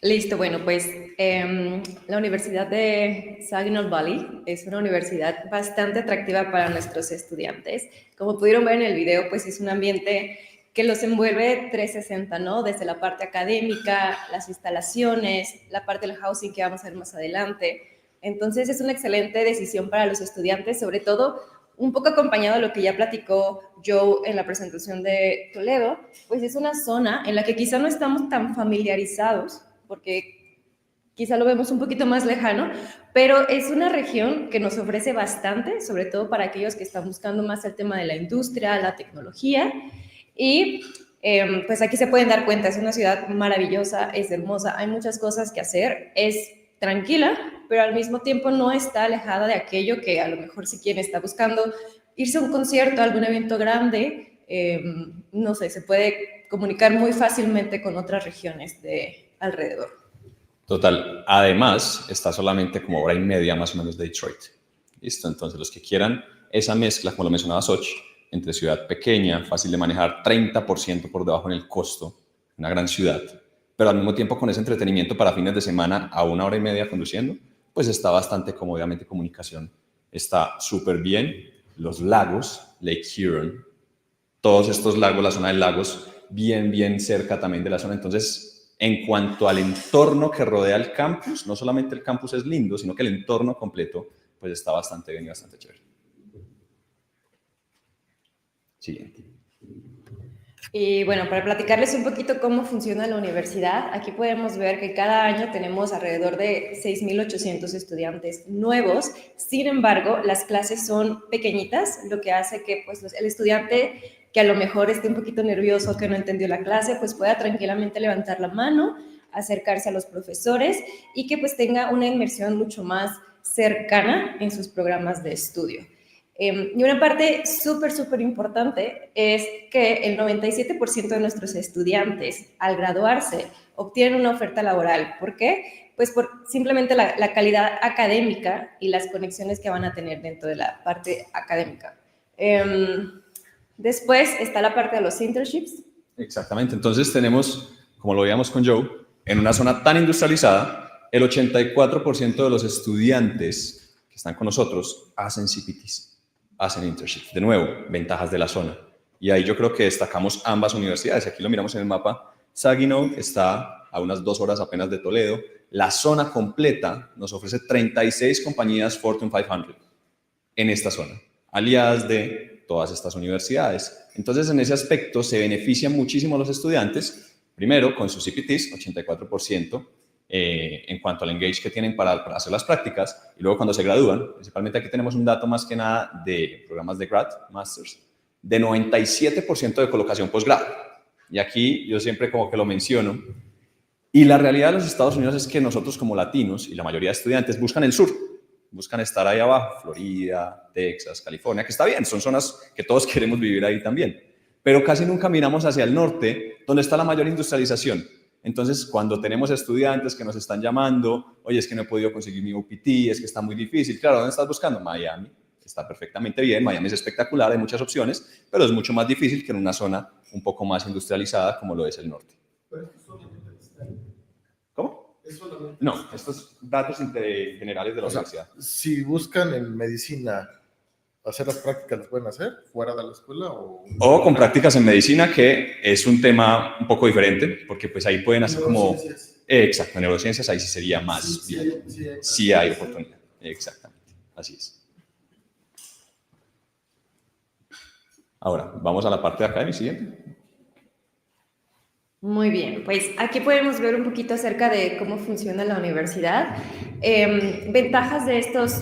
S8: Listo, bueno, pues la Universidad de Saginaw Valley es una universidad bastante atractiva para nuestros estudiantes. Como pudieron ver en el video, pues es un ambiente que los envuelve 360, ¿no? Desde la parte académica, las instalaciones, la parte del housing que vamos a ver más adelante. Entonces es una excelente decisión para los estudiantes, sobre todo un poco acompañado de lo que ya platicó Joe en la presentación de Toledo, pues es una zona en la que quizá no estamos tan familiarizados, porque quizá lo vemos un poquito más lejano, pero es una región que nos ofrece bastante, sobre todo para aquellos que están buscando más el tema de la industria, la tecnología, y pues aquí se pueden dar cuenta, es una ciudad maravillosa, es hermosa, hay muchas cosas que hacer, es tranquila, pero al mismo tiempo no está alejada de aquello que a lo mejor si quien está buscando irse a un concierto, a algún evento grande, no sé, se puede comunicar muy fácilmente con otras regiones de alrededor.
S5: Total. Además, está solamente como hora y media más o menos de Detroit. ¿Listo? Entonces, los que quieran esa mezcla, como lo mencionaba Soch, entre ciudad pequeña, fácil de manejar, 30% por debajo en el costo, una gran ciudad, pero al mismo tiempo con ese entretenimiento para fines de semana a una hora y media conduciendo, pues está bastante cómodo. Obviamente comunicación está súper bien. Los lagos, Lake Huron, todos estos lagos, la zona de lagos, bien cerca también de la zona. Entonces, en cuanto al entorno que rodea el campus, no solamente el campus es lindo, sino que el entorno completo pues está bastante bien y bastante chévere. Siguiente.
S8: Y bueno, para platicarles un poquito cómo funciona la universidad, aquí podemos ver que cada año tenemos alrededor de 6.800 estudiantes nuevos. Sin embargo, las clases son pequeñitas, lo que hace que pues, el estudiante que a lo mejor esté un poquito nervioso, que no entendió la clase, pues pueda tranquilamente levantar la mano, acercarse a los profesores y que pues tenga una inmersión mucho más cercana en sus programas de estudio. Y una parte súper importante es que el 97% de nuestros estudiantes al graduarse obtienen una oferta laboral. ¿Por qué? Pues por simplemente la calidad académica y las conexiones que van a tener dentro de la parte académica. Después está la parte de los internships.
S5: Exactamente. Entonces tenemos, como lo veíamos con Joe, en una zona tan industrializada, el 84% de los estudiantes que están con nosotros hacen CPTs. Hacen internships. De nuevo, ventajas de la zona. Y ahí yo creo que destacamos ambas universidades. Aquí lo miramos en el mapa. Saginaw está a unas 2 horas apenas de Toledo. La zona completa nos ofrece 36 compañías Fortune 500 en esta zona, aliadas de todas estas universidades. Entonces, en ese aspecto se benefician muchísimo los estudiantes, primero con sus CPTs, 84%, en cuanto al engage que tienen para hacer las prácticas, y luego cuando se gradúan, principalmente aquí tenemos un dato más que nada de programas de grad, masters, de 97% de colocación posgrado. Y aquí yo siempre como que lo menciono, y la realidad de los Estados Unidos es que nosotros como latinos y la mayoría de estudiantes buscan el sur, buscan estar ahí abajo, Florida, Texas, California, que está bien, son zonas que todos queremos vivir ahí también, pero casi nunca miramos hacia el norte, donde está la mayor industrialización. Entonces, cuando tenemos estudiantes que nos están llamando, oye, es que no he podido conseguir mi UPT, es que está muy difícil. Claro, ¿dónde estás buscando? Miami. Está perfectamente bien, Miami es espectacular, hay muchas opciones, pero es mucho más difícil que en una zona un poco más industrializada como lo es el norte. ¿Cómo? No, estos datos generales de la universidad.
S6: Si buscan en medicina hacer las prácticas, ¿las pueden hacer fuera de la escuela?
S5: O con prácticas en medicina, que es un tema un poco diferente, porque pues ahí pueden hacer como... Exacto, neurociencias ahí sí sería más bien. Sí hay oportunidad, exactamente, así es. Ahora, vamos a la parte de acá de mi siguiente.
S8: Muy bien, pues aquí podemos ver un poquito acerca de cómo funciona la universidad. Ventajas de estos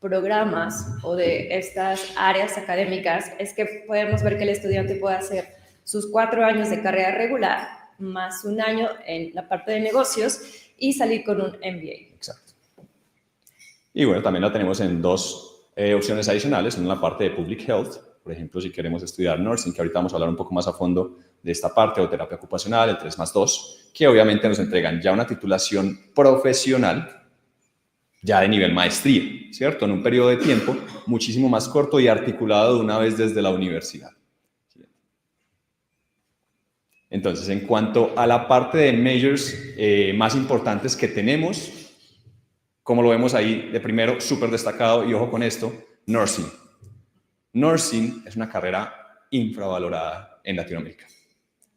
S8: programas o de estas áreas académicas es que podemos ver que el estudiante puede hacer sus 4 años de carrera regular más 1 año en la parte de negocios y salir con un MBA.
S5: Exacto. Y bueno, también la tenemos en 2 opciones adicionales, en la parte de Public Health, por ejemplo, si queremos estudiar nursing, que ahorita vamos a hablar un poco más a fondo de esta parte, o terapia ocupacional, el 3+2, que obviamente nos entregan ya una titulación profesional, ya de nivel maestría, ¿cierto? En un periodo de tiempo muchísimo más corto y articulado de una vez desde la universidad. Entonces, en cuanto a la parte de majors más importantes que tenemos, como lo vemos ahí, de primero, súper destacado, y ojo con esto, nursing. Nursing es una carrera infravalorada en Latinoamérica.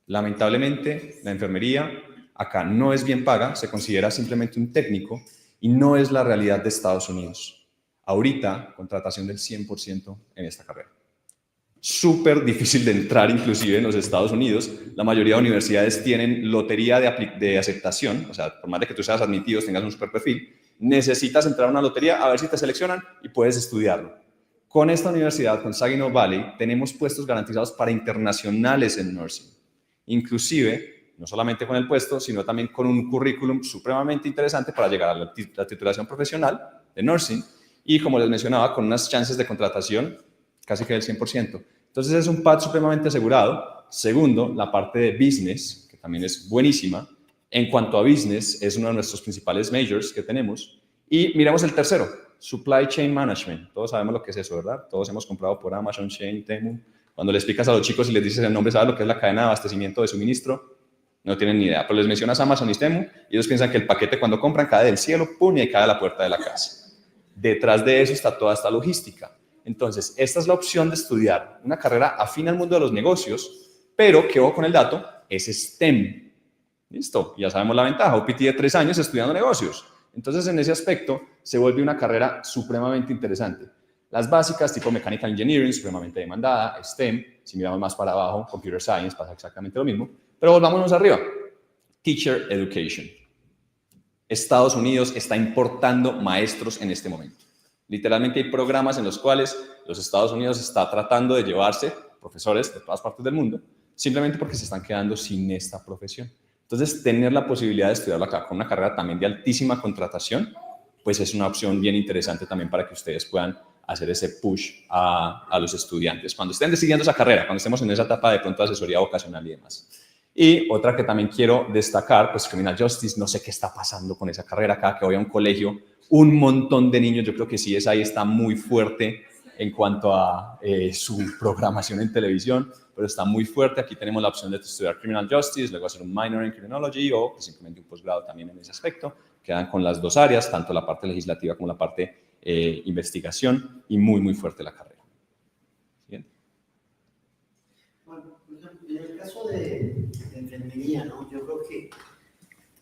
S5: Lamentablemente, la enfermería acá no es bien paga, se considera simplemente un técnico y no es la realidad de Estados Unidos. Ahorita, contratación del 100% en esta carrera. Súper difícil de entrar inclusive en los Estados Unidos. La mayoría de universidades tienen lotería de aceptación, o sea, por más de que tú seas admitido, tengas un super perfil, necesitas entrar a una lotería a ver si te seleccionan y puedes estudiarlo. Con esta universidad, con Saginaw Valley, tenemos puestos garantizados para internacionales en nursing. inclusive no solamente con el puesto, sino también con un currículum supremamente interesante para llegar a la titulación profesional de nursing y, como les mencionaba, con unas chances de contratación casi que del 100%. Entonces es un path supremamente asegurado. Segundo, la parte de business, que también es buenísima. En cuanto a business, es uno de nuestros principales majors que tenemos. Y miremos el tercero, Supply Chain Management. Todos sabemos lo que es eso, ¿verdad? Todos hemos comprado por Amazon, Chain, Temu. Cuando le explicas a los chicos y les dices el nombre, ¿sabes lo que es la cadena de abastecimiento de suministro? No tienen ni idea. Pero les mencionas Amazon y Temu y ellos piensan que el paquete cuando compran cae del cielo, pum, y cae a la puerta de la casa. Detrás de eso está toda esta logística. Entonces, esta es la opción de estudiar una carrera afín al mundo de los negocios, pero que, ojo con el dato, es STEM. Listo, ya sabemos la ventaja. OPT de 3 años estudiando negocios. Entonces, en ese aspecto, se vuelve una carrera supremamente interesante. Las básicas, tipo Mechanical Engineering, supremamente demandada, STEM, si miramos más para abajo, Computer Science, pasa exactamente lo mismo. Pero volvámonos arriba. Teacher Education. Estados Unidos está importando maestros en este momento. Literalmente hay programas en los cuales los Estados Unidos está tratando de llevarse profesores de todas partes del mundo, simplemente porque se están quedando sin esta profesión. Entonces, tener la posibilidad de estudiarlo acá con una carrera también de altísima contratación, pues es una opción bien interesante también para que ustedes puedan hacer ese push a los estudiantes cuando estén decidiendo esa carrera, cuando estemos en esa etapa de pronto de asesoría vocacional y demás. Y otra que también quiero destacar, pues Criminal Justice, no sé qué está pasando con esa carrera. Cada que voy a un colegio, un montón de niños, yo creo que sí, ahí está muy fuerte en cuanto a su programación en televisión, pero está muy fuerte. Aquí tenemos la opción de estudiar Criminal Justice, luego hacer un minor en Criminology o simplemente un posgrado también en ese aspecto. Quedan con las dos áreas, tanto la parte legislativa como la parte investigación, y muy, muy fuerte la carrera. Siguiente.
S9: Bueno, por ejemplo, en el caso de enfermería, ¿no? Yo creo que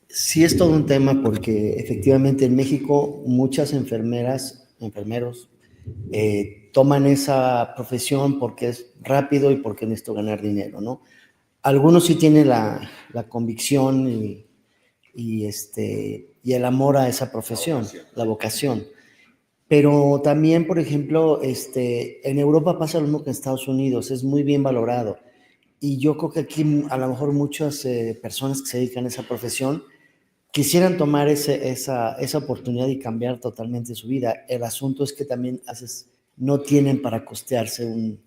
S9: sí es todo un tema porque efectivamente en México muchas enfermeras, enfermeros, toman esa profesión porque es rápido y porque necesito ganar dinero, ¿no? Algunos sí tienen la convicción y el amor a esa profesión, la vocación. Pero también, por ejemplo, en Europa pasa lo mismo que en Estados Unidos, es muy bien valorado. Y yo creo que aquí a lo mejor muchas personas que se dedican a esa profesión quisieran tomar esa oportunidad y cambiar totalmente su vida. El asunto es que también no tienen para costearse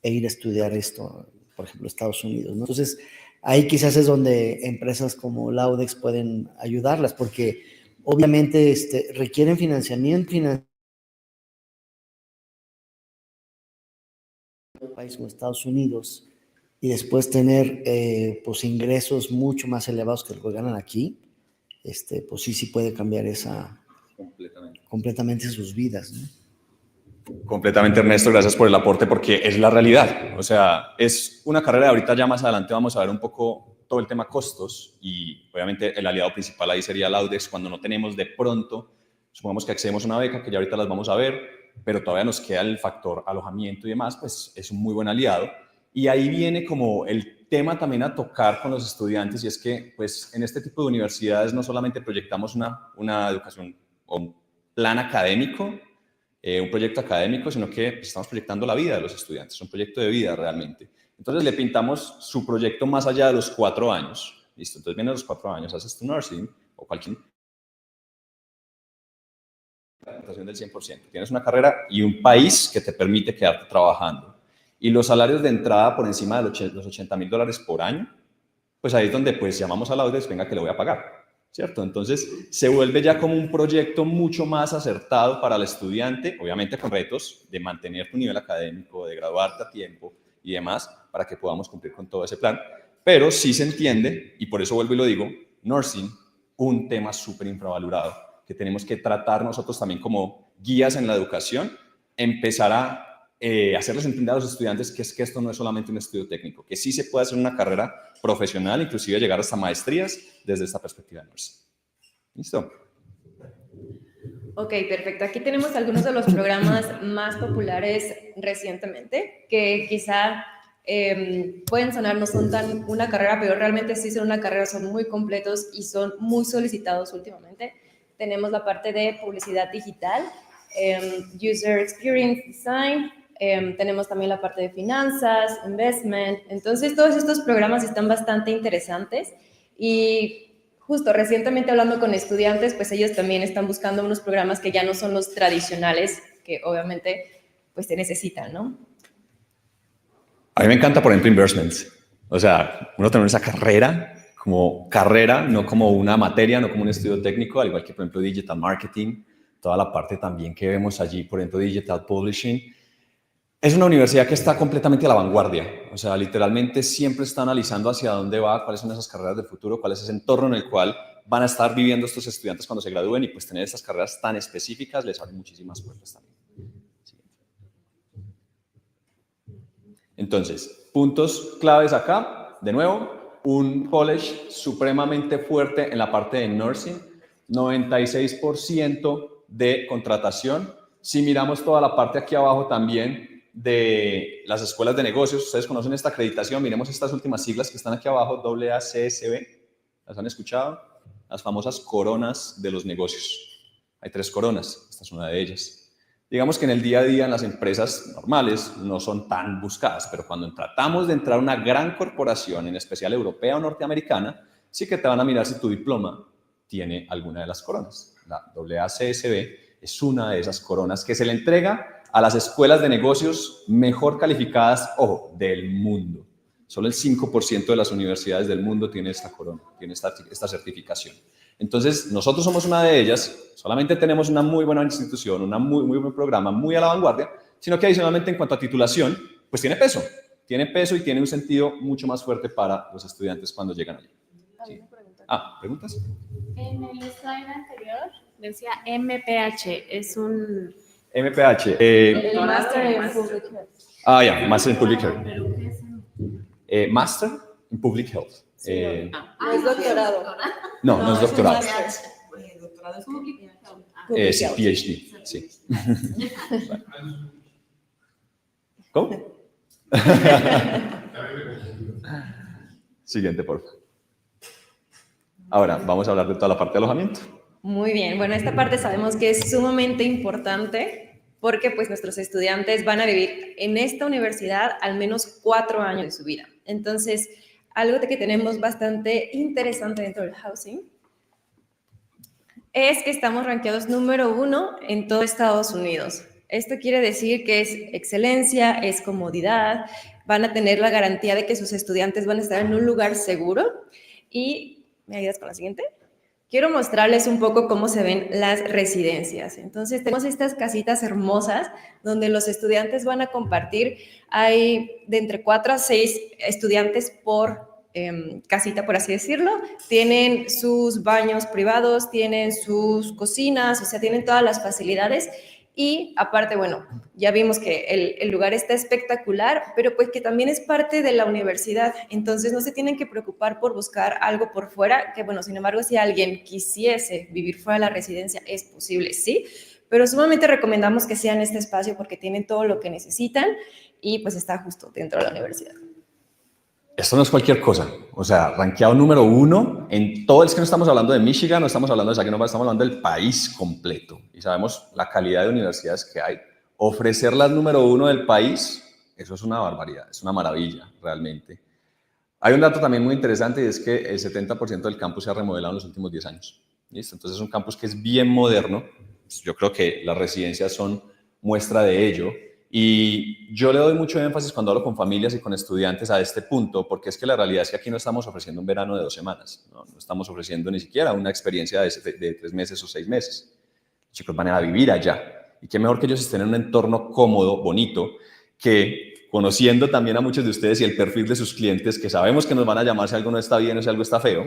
S9: e ir a estudiar esto, por ejemplo, Estados Unidos, ¿no? Entonces, ahí quizás es donde empresas como Laudex pueden ayudarlas, porque obviamente requieren financiamiento en un país como Estados Unidos y después tener pues ingresos mucho más elevados que los que ganan aquí, pues sí puede cambiar completamente sus vidas, ¿no?
S5: Completamente, Ernesto, gracias por el aporte, porque es la realidad. O sea, es una carrera. Ahorita ya más adelante vamos a ver un poco todo el tema costos y obviamente el aliado principal ahí sería Laudex. Cuando no tenemos de pronto, supongamos que accedemos a una beca, que ya ahorita las vamos a ver, pero todavía nos queda el factor alojamiento y demás, pues es un muy buen aliado. Y ahí viene como el tema también a tocar con los estudiantes, y es que pues en este tipo de universidades no solamente proyectamos una educación o un plan académico, un proyecto académico, sino que pues, estamos proyectando la vida de los estudiantes, un proyecto de vida realmente. Entonces le pintamos su proyecto más allá de los 4 años. Listo, entonces viene a los 4 años, haces tu nursing o cualquier del 100%. Tienes una carrera y un país que te permite quedarte trabajando. Y los salarios de entrada por encima de los $80,000 por año, pues ahí es donde pues llamamos a la Laudex, venga que le voy a pagar, ¿cierto? Entonces se vuelve ya como un proyecto mucho más acertado para el estudiante, obviamente con retos de mantener tu nivel académico, de graduarte a tiempo y demás, para que podamos cumplir con todo ese plan. Pero sí se entiende, y por eso vuelvo y lo digo, nursing, un tema súper infravalorado, que tenemos que tratar nosotros también como guías en la educación, empezar a hacerles entender a los estudiantes que es que esto no es solamente un estudio técnico, que sí se puede hacer una carrera profesional, inclusive llegar hasta maestrías desde esta perspectiva de nursing. ¿Listo?
S8: Ok, perfecto. Aquí tenemos algunos de los programas más populares recientemente, que quizá pueden sonar, no son tan una carrera, pero realmente sí son una carrera, son muy completos y son muy solicitados últimamente. Tenemos la parte de publicidad digital, User Experience Design, Tenemos también la parte de finanzas, investment. Entonces, todos estos programas están bastante interesantes y justo recientemente hablando con estudiantes, pues ellos también están buscando unos programas que ya no son los tradicionales, que obviamente pues se necesitan, ¿no?
S5: A mí me encanta, por ejemplo, investments. O sea, uno tener esa carrera como carrera, no como una materia, no como un estudio técnico, al igual que, por ejemplo, digital marketing, toda la parte también que vemos allí, por ejemplo, digital publishing. Es una universidad que está completamente a la vanguardia, o sea, literalmente siempre está analizando hacia dónde va, cuáles son esas carreras del futuro, cuál es ese entorno en el cual van a estar viviendo estos estudiantes cuando se gradúen y pues tener estas carreras tan específicas les abre muchísimas puertas también. Entonces, puntos claves acá, de nuevo, un college supremamente fuerte en la parte de nursing, 96% de contratación. Si miramos toda la parte aquí abajo también, de las escuelas de negocios, ustedes conocen esta acreditación, miremos estas últimas siglas que están aquí abajo, AACSB, ¿las han escuchado? Las famosas coronas de los negocios. Hay 3 coronas, esta es una de ellas. Digamos que en el día a día en las empresas normales no son tan buscadas, pero cuando tratamos de entrar a una gran corporación, en especial europea o norteamericana, sí que te van a mirar si tu diploma tiene alguna de las coronas. La AACSB es una de esas coronas que se le entrega a las escuelas de negocios mejor calificadas, ojo, del mundo. Solo el 5% de las universidades del mundo tiene esta corona, tiene esta certificación. Entonces, nosotros somos una de ellas, solamente tenemos una muy buena institución, un muy buen programa, muy a la vanguardia, sino que adicionalmente en cuanto a titulación, pues tiene peso y tiene un sentido mucho más fuerte para los estudiantes cuando llegan allí. Sí. ¿Preguntas?
S7: En el slide anterior decía MPH, es un...
S5: MPH.
S8: El Master en Public Health.
S5: Master in Public Health.
S7: ¿Pero qué es?
S5: Master in Public Health.
S8: No es doctorado.
S5: No es doctorado.
S7: Doctorado es Public Health.
S5: Es PhD, sí. ¿Cómo? Siguiente, por favor. Ahora, vamos a hablar de toda la parte de alojamiento.
S8: Muy bien, bueno, esta parte sabemos que es sumamente importante porque pues nuestros estudiantes van a vivir en esta universidad al menos 4 años de su vida. Entonces, algo que tenemos bastante interesante dentro del housing es que estamos rankeados número 1 en todo Estados Unidos. Esto quiere decir que es excelencia, es comodidad, van a tener la garantía de que sus estudiantes van a estar en un lugar seguro. Y, ¿me ayudas con la siguiente? Quiero mostrarles un poco cómo se ven las residencias. Entonces, tenemos estas casitas hermosas donde los estudiantes van a compartir. Hay de entre 4 a 6 estudiantes por casita, por así decirlo. Tienen sus baños privados, tienen sus cocinas, o sea, tienen todas las facilidades. Y aparte, bueno, ya vimos que el lugar está espectacular, pero pues que también es parte de la universidad. Entonces no se tienen que preocupar por buscar algo por fuera, que bueno, sin embargo, si alguien quisiese vivir fuera de la residencia, es posible, sí, pero sumamente recomendamos que sea en este espacio porque tienen todo lo que necesitan y pues está justo dentro de la universidad.
S5: Esto no es cualquier cosa, o sea, rankeado número 1 en todo, es que no estamos hablando de Michigan, no estamos hablando de Saginaw Valley, estamos hablando del país completo y sabemos la calidad de universidades que hay. Ofrecerlas número 1 del país, eso es una barbaridad, es una maravilla realmente. Hay un dato también muy interesante y es que el 70% del campus se ha remodelado en los últimos 10 años. ¿Listo? Entonces es un campus que es bien moderno, yo creo que las residencias son muestra de ello. Y yo le doy mucho énfasis cuando hablo con familias y con estudiantes a este punto, porque es que la realidad es que aquí no estamos ofreciendo un verano de 2 semanas, no estamos ofreciendo ni siquiera una experiencia de 3 meses o 6 meses. Los chicos van a vivir allá. Y qué mejor que ellos estén en un entorno cómodo, bonito, que conociendo también a muchos de ustedes y el perfil de sus clientes, que sabemos que nos van a llamar si algo no está bien o si algo está feo,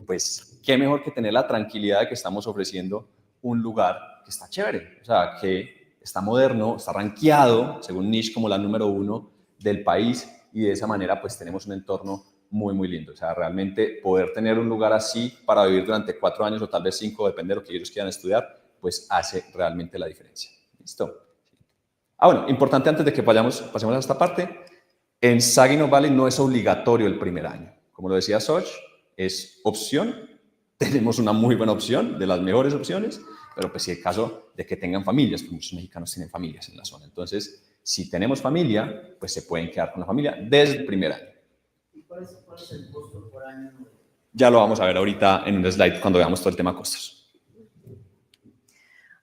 S5: pues qué mejor que tener la tranquilidad de que estamos ofreciendo un lugar que está chévere, o sea, que está moderno, está rankeado, según Niche, como la número 1 del país y de esa manera pues tenemos un entorno muy lindo. O sea, realmente poder tener un lugar así para vivir durante 4 años o tal vez 5, depende de lo que ellos quieran estudiar, pues hace realmente la diferencia. ¿Listo? Bueno, importante antes de que pasemos a esta parte, en Saginaw Valley no es obligatorio el primer año. Como lo decía Soch, es opción. Tenemos una muy buena opción, de las mejores opciones, pero pues si hay caso de que tengan familias, pues muchos mexicanos tienen familias en la zona. Entonces, si tenemos familia, pues se pueden quedar con la familia desde el primer año.
S9: ¿Y cuál es el costo por año?
S5: Ya lo vamos a ver ahorita en un slide cuando veamos todo el tema costos.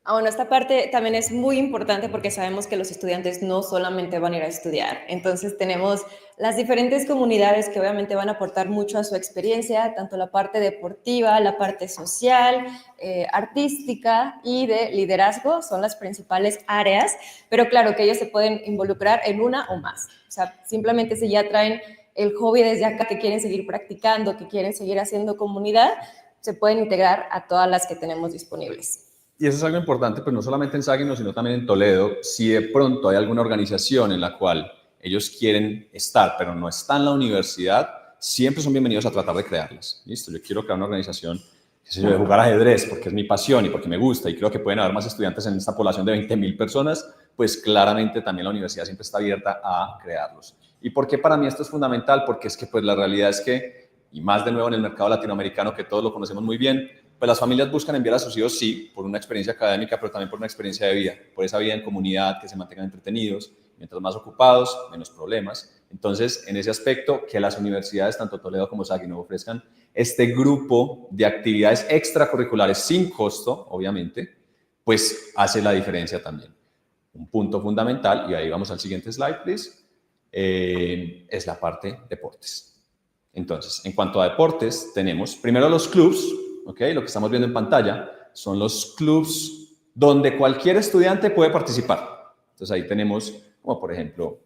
S8: Bueno, esta parte también es muy importante porque sabemos que los estudiantes no solamente van a ir a estudiar. Entonces tenemos las diferentes comunidades que obviamente van a aportar mucho a su experiencia, tanto la parte deportiva, la parte social, artística y de liderazgo son las principales áreas, pero claro que ellos se pueden involucrar en una o más. O sea, simplemente si ya traen el hobby desde acá, que quieren seguir practicando, que quieren seguir haciendo comunidad, se pueden integrar a todas las que tenemos disponibles.
S5: Y eso es algo importante, pues no solamente en Saginaw, sino también en Toledo. Si de pronto hay alguna organización en la cual ellos quieren estar, pero no está en la universidad, siempre son bienvenidos a tratar de crearlas. ¿Listo? Yo quiero crear una organización, qué sé yo, de jugar ajedrez, porque es mi pasión y porque me gusta, y creo que pueden haber más estudiantes en esta población de 20,000 personas, pues claramente también la universidad siempre está abierta a crearlos. ¿Y por qué para mí esto es fundamental? Porque es que pues la realidad es que, y más de nuevo en el mercado latinoamericano, que todos lo conocemos muy bien, pues las familias buscan enviar a sus hijos, sí, por una experiencia académica, pero también por una experiencia de vida, por esa vida en comunidad, que se mantengan entretenidos, mientras más ocupados, menos problemas. Entonces, en ese aspecto, que las universidades, tanto Toledo como Saginaw, ofrezcan este grupo de actividades extracurriculares sin costo, obviamente, pues hace la diferencia también. Un punto fundamental, y ahí vamos al siguiente slide, please, es la parte deportes. Entonces, en cuanto a deportes, tenemos primero los clubs. Okay, lo que estamos viendo en pantalla son los clubs donde cualquier estudiante puede participar. Entonces ahí tenemos, como por ejemplo,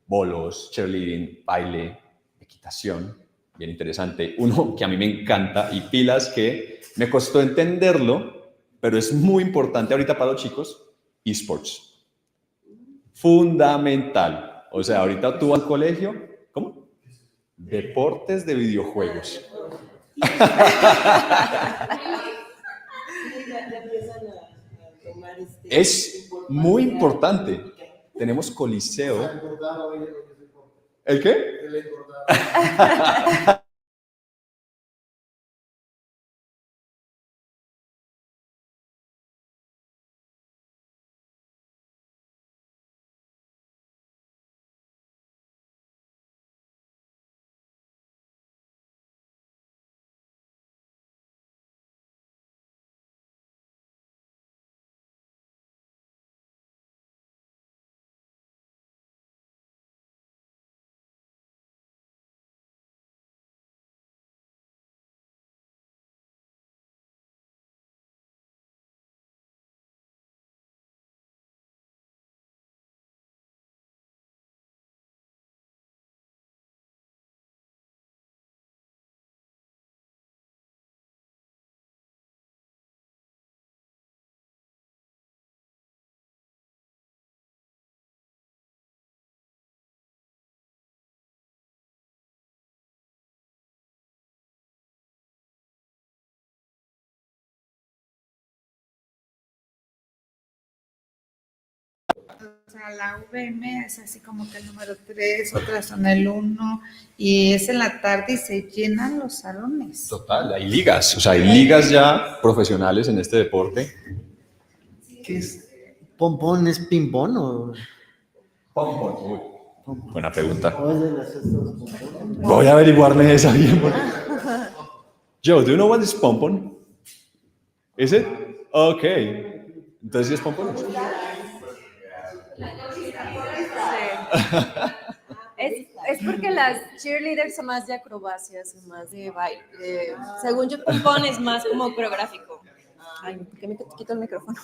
S5: bolos, cheerleading, baile, equitación, bien interesante. Uno que a mí me encanta y pilas que me costó entenderlo, pero es muy importante ahorita para los chicos, esports. Fundamental. O sea, ahorita tú vas al colegio, ¿cómo? Deportes de videojuegos. Es muy importante. Tenemos coliseo. ¿El qué?
S10: O sea, la VM es así como que el número 3, otras son el 1, y es en la tarde y se llenan los salones.
S5: Total, hay ligas, o sea, hay ligas ya profesionales en este deporte.
S9: ¿Qué es? ¿Pompón es ping-pong o...?
S5: Pompón. Buena pregunta.
S9: ¿O es de las estos pompón?
S5: Voy a averiguarme esa bien. Joe, do you know what is pompón? Is it? Okay. Entonces, ¿sí es pompón?
S8: Es porque las cheerleaders son más de acrobacias, más de baile. Según yo, pompón es más como coreográfico. Ay, ¿por qué me quito el micrófono?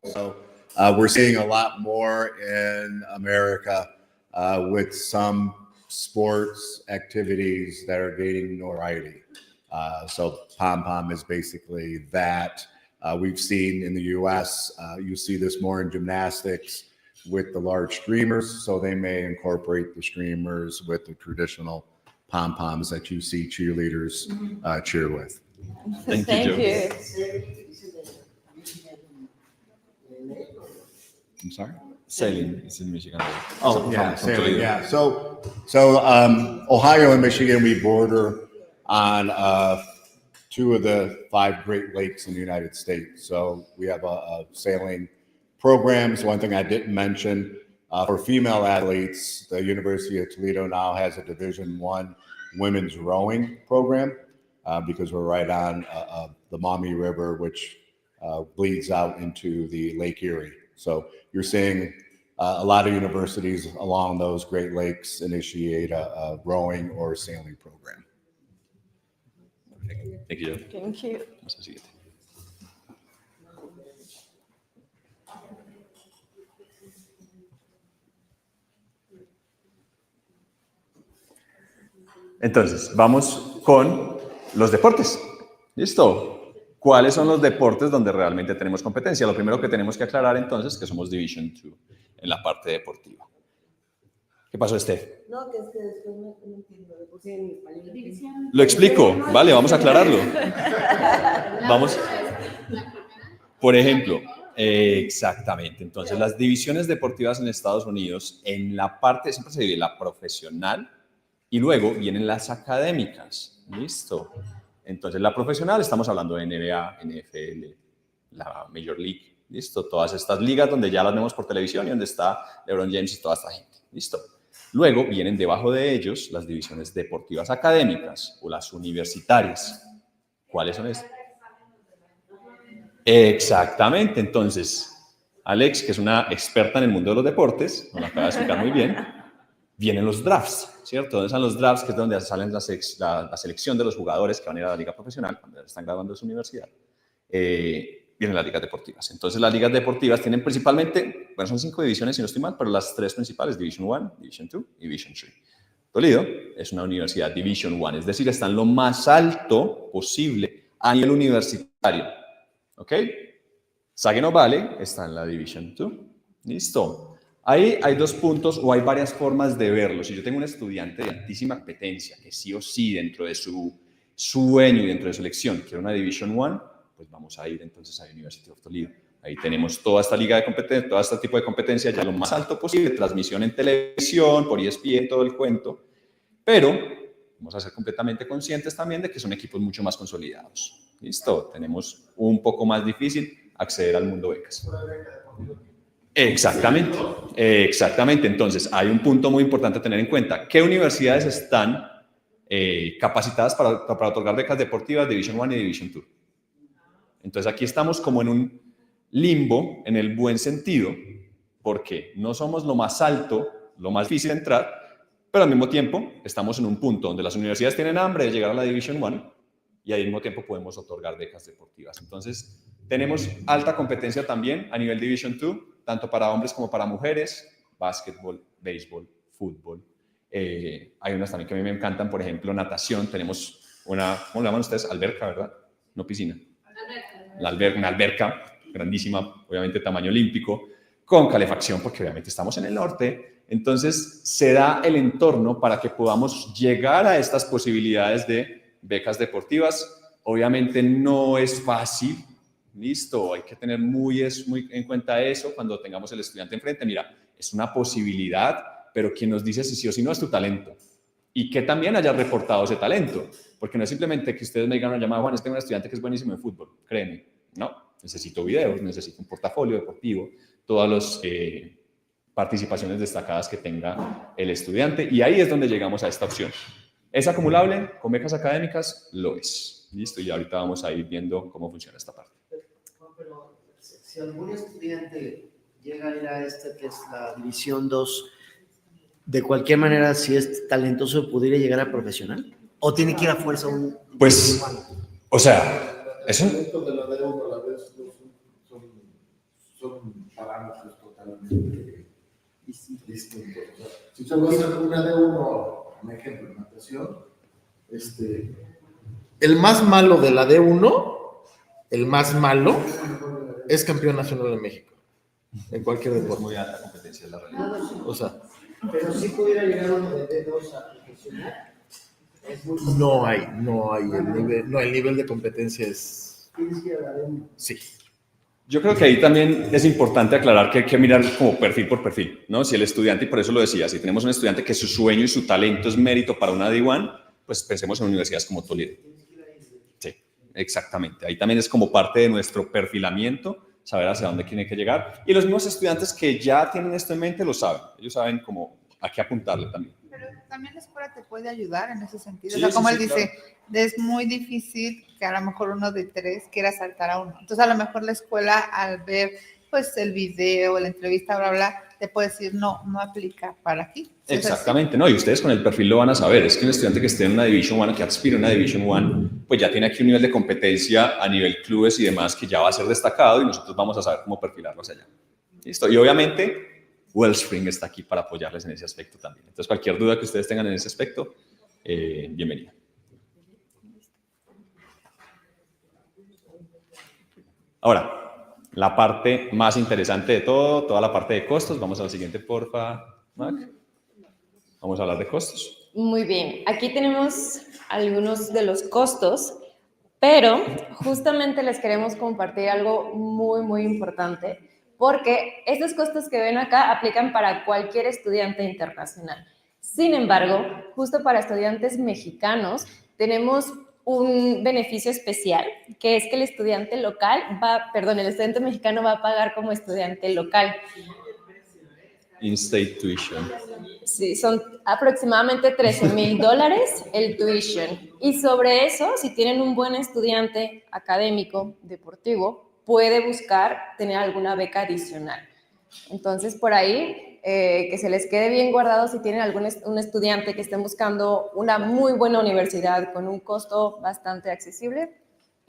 S2: So we're seeing a lot more in America with some sports activities that are gaining notoriety. So pom-pom is basically that. We've seen in the US, you see this more in gymnastics with the large streamers. So they may incorporate the streamers with the traditional pom-poms that you see cheerleaders cheer with.
S5: Thank
S7: Thank
S5: you, Joe.
S7: you.
S5: I'm sorry? Sailing is in Michigan.
S2: Oh,
S5: From-
S2: yeah,
S5: from
S2: sailing,
S5: Toledo.
S2: yeah. Ohio and Michigan, we border on two of the 5 Great Lakes in the United States. So we have a sailing programs. One thing I didn't mention, for female athletes, the University of Toledo now has a Division I women's rowing program because we're right on the Maumee River, which bleeds out into the Lake Erie. So you're seeing a lot of universities along those Great Lakes initiate a rowing or sailing program.
S5: Thank you, Joe.
S7: Thank you.
S5: Vamos al siguiente. Entonces, vamos con los deportes. ¿Listo? ¿Cuáles son los deportes donde realmente tenemos competencia? Lo primero que tenemos que aclarar entonces es que somos Division 2 en la parte deportiva. ¿Qué pasó, Steph?
S11: No, que es que después no entiendo, le puse en español.
S5: Lo explico, vale, vamos a aclararlo. Vamos. Por ejemplo, exactamente. Entonces, las divisiones deportivas en Estados Unidos, en la parte, siempre se divide la profesional y luego vienen las académicas. ¿Listo? Entonces, la profesional, estamos hablando de NBA, NFL, la Major League. ¿Listo? Todas estas ligas donde ya las vemos por televisión y donde está LeBron James y toda esta gente. ¿Listo? Luego vienen debajo de ellos las divisiones deportivas académicas o las universitarias. ¿Cuáles son esas? Exactamente. Entonces, Alex, que es una experta en el mundo de los deportes, nos lo acaba de explicar muy bien, vienen los drafts, ¿cierto? ¿Dónde están los drafts? Que es donde salen la selección de los jugadores que van a ir a la liga profesional cuando están graduando de su universidad. Vienen las ligas deportivas. Entonces, las ligas deportivas tienen principalmente, bueno, son 5 divisiones, si no estoy mal, pero las 3 principales, Division 1, Division 2 y Division 3. Toledo es una universidad Division 1, es decir, está en lo más alto posible a nivel universitario. ¿Ok? Saginaw Valley está en la Division 2. ¿Listo? Ahí hay 2 puntos o hay varias formas de verlo. Si yo tengo un estudiante de altísima competencia que sí o sí dentro de su sueño y dentro de su elección quiere una Division 1, pues vamos a ir entonces a University of Toledo. Ahí tenemos toda esta liga de competencia, todo este tipo de competencia ya lo más alto posible, transmisión en televisión, por ESPN, todo el cuento, pero vamos a ser completamente conscientes también de que son equipos mucho más consolidados. ¿Listo? Tenemos un poco más difícil acceder al mundo becas. Exactamente, exactamente. Entonces, hay un punto muy importante a tener en cuenta. ¿Qué universidades están capacitadas para otorgar becas deportivas Division 1 y Division 2? Entonces, aquí estamos como en un limbo, en el buen sentido, porque no somos lo más alto, lo más difícil de entrar, pero al mismo tiempo estamos en un punto donde las universidades tienen hambre de llegar a la Division 1 y al mismo tiempo podemos otorgar becas deportivas. Entonces, tenemos alta competencia también a nivel Division 2, tanto para hombres como para mujeres, básquetbol, béisbol, fútbol. Hay unas también que a mí me encantan, por ejemplo, natación. Tenemos una, ¿cómo le llaman ustedes? Alberca, ¿verdad? No piscina. Una alberca grandísima, obviamente tamaño olímpico, con calefacción, porque obviamente estamos en el norte. Entonces, se da el entorno para que podamos llegar a estas posibilidades de becas deportivas. Obviamente no es fácil, listo, hay que tener muy en cuenta eso cuando tengamos el estudiante enfrente. Mira, es una posibilidad, pero quien nos dice si sí o si no es tu talento. Y que también hayas reportado ese talento, porque no es simplemente que ustedes me digan una llamada, Juan, tengo un estudiante que es buenísimo en fútbol, créeme, no, necesito videos, necesito un portafolio deportivo, todas las participaciones destacadas que tenga el estudiante, y ahí es donde llegamos a esta opción. ¿Es acumulable con becas académicas? Lo es. Listo, y ahorita vamos a ir viendo cómo funciona esta parte.
S9: Pero si algún estudiante llega a ir a esta que es la División 2, de cualquier manera, si es talentoso, ¿pudiera llegar a profesional? ¿O tiene que ir a fuerza un...
S5: Pues, o sea, eso...
S6: Los talentos de la D1 a la vez son parámetros totalmente distintos. O sea, si tú vas a una D1, un ejemplo, natación, el más malo de la D1, el más malo, es campeón nacional en México. En cualquier deporte.
S5: Muy alta competencia es la realidad.
S9: No,
S6: O sea,
S9: pero sí pudiera llegar uno de D2 a profesional.
S6: No hay el nivel de competencia es... Sí.
S5: Yo creo que ahí también es importante aclarar que hay que mirar como perfil por perfil, ¿no? Si el estudiante, y por eso lo decía, si tenemos un estudiante que su sueño y su talento es mérito para una D1, pues pensemos en universidades como Toledo. Sí, exactamente. Ahí también es como parte de nuestro perfilamiento, saber hacia dónde tiene que llegar. Y los mismos estudiantes que ya tienen esto en mente lo saben. Ellos saben como a qué apuntarle también.
S10: Pero también la escuela te puede ayudar en ese sentido.
S5: Sí,
S10: O sea, como
S5: sí,
S10: él
S5: sí,
S10: dice,
S5: claro.
S10: es muy difícil que a lo mejor uno de 3 quiera saltar a uno. Entonces, a lo mejor la escuela, al ver pues el video, la entrevista, bla, bla, te puede decir, no, no aplica para aquí. ¿Sí es así?
S5: Exactamente, no, y ustedes con el perfil lo van a saber. Es que un estudiante que esté en una Division 1, que aspire a una Division 1, pues ya tiene aquí un nivel de competencia a nivel clubes y demás que ya va a ser destacado y nosotros vamos a saber cómo perfilarlo hacia allá. ¿Listo? Y obviamente Wellspring está aquí para apoyarles en ese aspecto también. Entonces, cualquier duda que ustedes tengan en ese aspecto, bienvenida. Ahora, la parte más interesante de todo, toda la parte de costos. Vamos a la siguiente, porfa, Mac. Vamos a hablar de costos.
S8: Muy bien, aquí tenemos algunos de los costos, pero justamente les queremos compartir algo muy, muy importante, porque estos costos que ven acá aplican para cualquier estudiante internacional. Sin embargo, justo para estudiantes mexicanos tenemos un beneficio especial, que es que el estudiante el estudiante mexicano va a pagar como estudiante local.
S5: In-state tuition.
S8: Sí, son aproximadamente $13,000 el tuition. Y sobre eso, si tienen un buen estudiante académico, deportivo, puede buscar tener alguna beca adicional. Entonces, por ahí, que se les quede bien guardado si tienen un estudiante que estén buscando una muy buena universidad con un costo bastante accesible.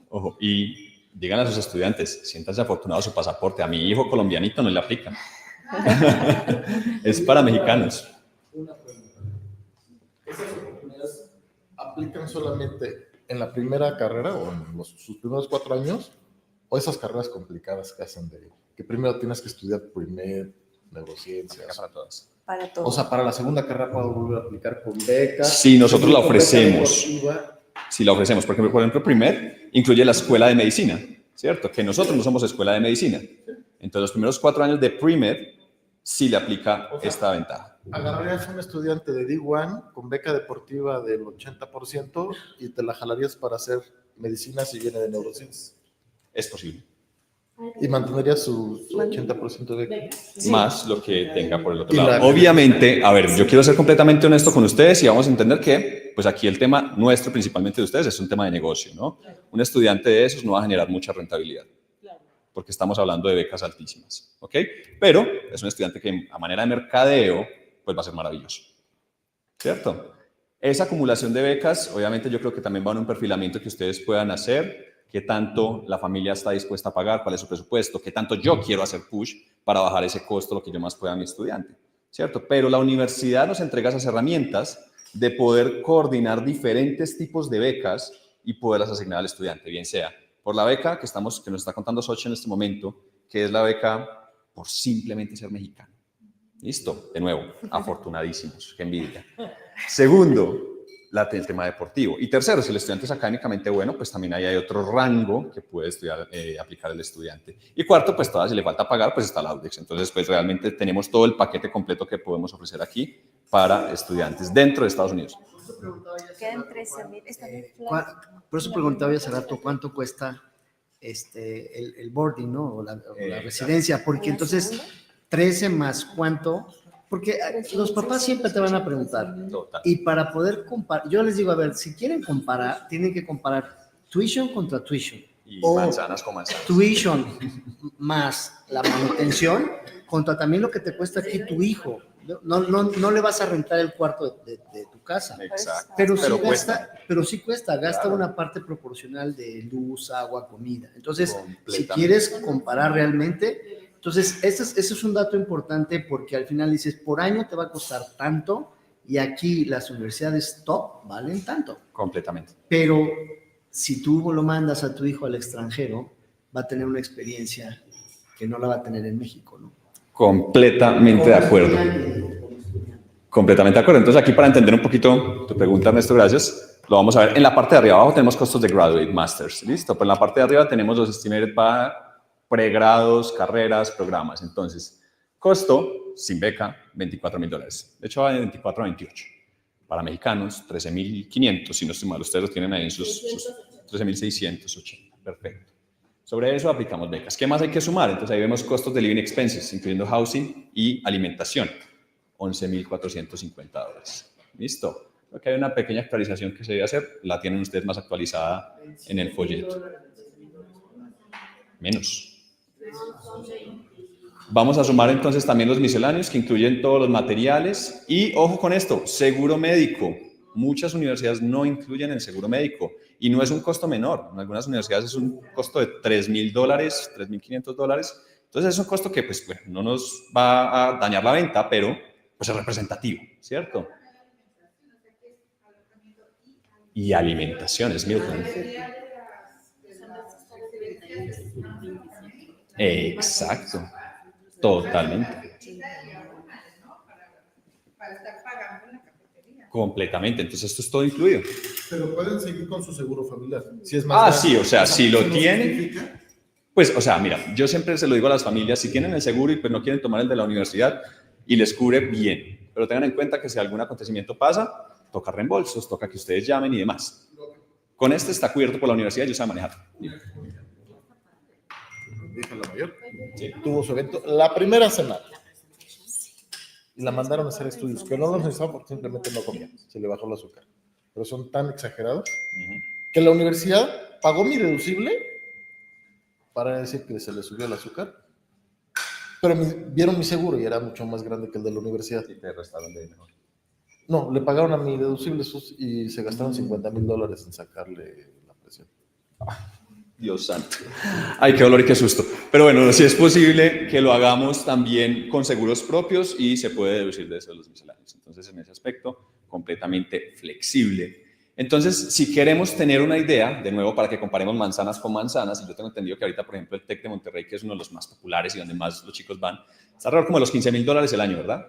S5: Ojo, y digan a sus estudiantes, siéntanse afortunados su pasaporte. A mi hijo colombianito no le aplica. Es para mexicanos.
S6: Una pregunta. ¿Esas oportunidades aplican solamente en la primera carrera o en sus primeros 4 años? ¿O esas carreras complicadas que hacen que primero tienes que estudiar neurociencias?
S5: Para todas.
S8: Para todos.
S6: O sea, para la segunda carrera puedo volver a aplicar con becas.
S5: Sí, nosotros la
S6: con beca
S5: ofrecemos.
S6: deportiva.
S5: Sí, la ofrecemos, porque por ejemplo, primer incluye la escuela de medicina, ¿cierto? Que nosotros no somos escuela de medicina. Entonces, los primeros 4 años de pre-med sí le aplica esta ventaja.
S6: Agarrarías a un estudiante de D1 con beca deportiva del 80% y te la jalarías para hacer medicina si viene de neurociencias.
S5: Es posible.
S6: Y mantendría su 80% de beca.
S5: Más lo que tenga por el otro lado. Obviamente, a ver, yo quiero ser completamente honesto con ustedes y vamos a entender que, pues aquí el tema nuestro, principalmente de ustedes, es un tema de negocio, ¿no? Un estudiante de esos no va a generar mucha rentabilidad, porque estamos hablando de becas altísimas, ¿ok? Pero es un estudiante que a manera de mercadeo, pues va a ser maravilloso, ¿cierto? Esa acumulación de becas, obviamente yo creo que también va en un perfilamiento que ustedes puedan hacer, qué tanto la familia está dispuesta a pagar, cuál es su presupuesto, qué tanto yo quiero hacer push para bajar ese costo, lo que yo más pueda a mi estudiante, ¿cierto? Pero la universidad nos entrega esas herramientas de poder coordinar diferentes tipos de becas y poderlas asignar al estudiante, bien sea por la beca que nos está contando Xochitl en este momento, que es la beca por simplemente ser mexicano. Listo, de nuevo, afortunadísimos, qué envidia. Segundo, el tema deportivo. Y tercero, si el estudiante es académicamente bueno, pues también ahí hay otro rango que puede estudiar, aplicar el estudiante. Y cuarto, pues todavía si le falta pagar, pues está Laudex. Entonces, pues realmente tenemos todo el paquete completo que podemos ofrecer aquí para estudiantes dentro de Estados Unidos.
S7: Quedan 13,000. Está bien.
S9: Por eso preguntaba hace rato cuánto cuesta el boarding, ¿no? O la residencia, porque entonces 13 más cuánto, porque los papás siempre te van a preguntar.
S5: Total.
S9: Y para poder comparar, yo les digo, a ver, si quieren comparar, tienen que comparar tuition contra tuition.
S5: Y
S9: o
S5: manzanas con manzanas.
S9: Tuition más la manutención contra también lo que te cuesta aquí tu hijo. No le vas a rentar el cuarto de tu casa.
S5: Exacto.
S9: Pero sí cuesta, gasta una parte proporcional de luz, agua, comida. Entonces, si quieres comparar realmente, entonces ese es un dato importante porque al final dices, por año te va a costar tanto y aquí las universidades top valen tanto.
S5: Completamente.
S9: Pero si tú lo mandas a tu hijo al extranjero, va a tener una experiencia que no la va a tener en México, ¿no?
S5: Completamente de acuerdo. Completamente de acuerdo. Entonces, aquí para entender un poquito tu pregunta, Ernesto, gracias, lo vamos a ver. En la parte de arriba abajo tenemos costos de graduate, masters, ¿listo? Pero en la parte de arriba tenemos los estimated para pregrados, carreras, programas. Entonces, costo sin beca, $24,000. De hecho, va de 24 a 28. Para mexicanos, 13,500, si no estoy mal. Ustedes lo tienen ahí en sus 13,680. Perfecto. Sobre eso aplicamos becas. ¿Qué más hay que sumar? Entonces, ahí vemos costos de living expenses, incluyendo housing y alimentación. $11,450. ¿Listo? Creo que hay una pequeña actualización que se debe hacer. La tienen ustedes más actualizada en el folleto. Menos. Vamos a sumar entonces también los misceláneos que incluyen todos los materiales. Y ojo con esto, seguro médico. Muchas universidades no incluyen el seguro médico. Y no es un costo menor. En algunas universidades es un costo de $3,000, $3,500. Entonces es un costo que pues, bueno, no nos va a dañar la venta, pero pues es representativo, ¿cierto? Y alimentaciones, Milton. Exacto, totalmente. Completamente, entonces esto es todo incluido.
S6: Pero pueden seguir con su seguro familiar. Si es más
S5: Sí, o sea, si lo
S6: no
S5: tienen,
S6: justifica.
S5: pues, o sea, mira, yo siempre se lo digo a las familias, si tienen el seguro y pues no quieren tomar el de la universidad y les cubre bien, pero tengan en cuenta que si algún acontecimiento pasa, toca reembolsos, toca que ustedes llamen y demás. Con este está cubierto por la universidad, yo sé manejar.
S6: Mi hija la mayor tuvo su evento la primera semana y la mandaron a hacer estudios que no los necesitaba porque simplemente no comía, se le bajó el azúcar. Pero son tan exagerados que la universidad pagó mi deducible para decir que se le subió el azúcar, pero vieron mi seguro y era mucho más grande que el de la universidad.
S5: Y te restaron de mejor.
S6: No, le pagaron a mi deducible y se gastaron $50,000 en sacarle la presión.
S5: Dios santo. Ay, qué dolor y qué susto. Pero bueno, si es posible que lo hagamos también con seguros propios y se puede deducir de eso los misceláneos. Entonces, en ese aspecto, completamente flexible. Entonces, si queremos tener una idea, de nuevo, para que comparemos manzanas con manzanas, y yo tengo entendido que ahorita, por ejemplo, el TEC de Monterrey, que es uno de los más populares y donde más los chicos van, está alrededor como de los $15,000 el año, ¿verdad?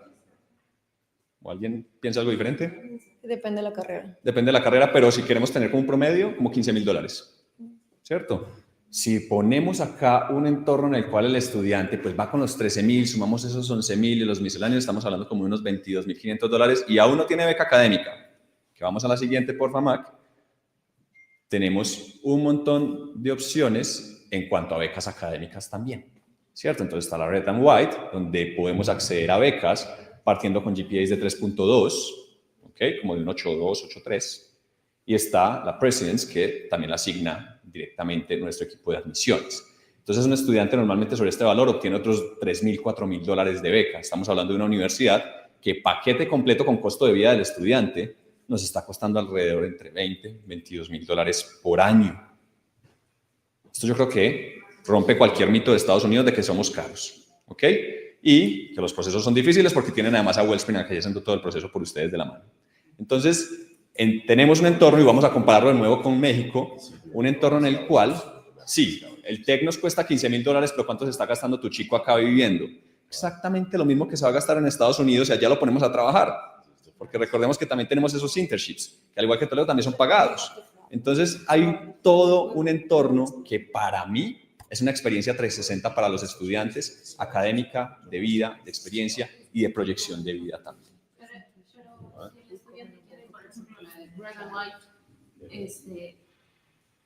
S5: ¿O alguien piensa algo diferente?
S8: Depende de la carrera.
S5: Depende de la carrera, pero si queremos tener como un promedio, como $15,000. ¿Cierto? Si ponemos acá un entorno en el cual el estudiante pues va con los 13,000, sumamos esos 11,000 y los misceláneos, estamos hablando como unos $22,500 y aún no tiene beca académica, que vamos a la siguiente, porfa, Mac, tenemos un montón de opciones en cuanto a becas académicas también, ¿cierto? Entonces está la Red and White, donde podemos acceder a becas partiendo con GPAs de 3.2, ¿ok? Como de un 8.2, 8.3. Y está la Presidents, que también la asigna directamente nuestro equipo de admisiones. Entonces, un estudiante normalmente sobre este valor obtiene otros $3,000, $4,000 de beca. Estamos hablando de una universidad que paquete completo con costo de vida del estudiante nos está costando alrededor entre $20,000, $22,000 por año. Esto yo creo que rompe cualquier mito de Estados Unidos de que somos caros, ¿ok? Y que los procesos son difíciles porque tienen además a Wellspring aquí haciendo todo el proceso por ustedes de la mano. Entonces, tenemos un entorno, y vamos a compararlo de nuevo con México, un entorno en el cual, sí, el TEC nos cuesta $15,000, pero ¿cuánto se está gastando tu chico acá viviendo? Exactamente lo mismo que se va a gastar en Estados Unidos y allá lo ponemos a trabajar. Porque recordemos que también tenemos esos internships, que al igual que Toledo también son pagados. Entonces hay todo un entorno que para mí es una experiencia 360 para los estudiantes, académica, de vida, de experiencia y de proyección de vida también.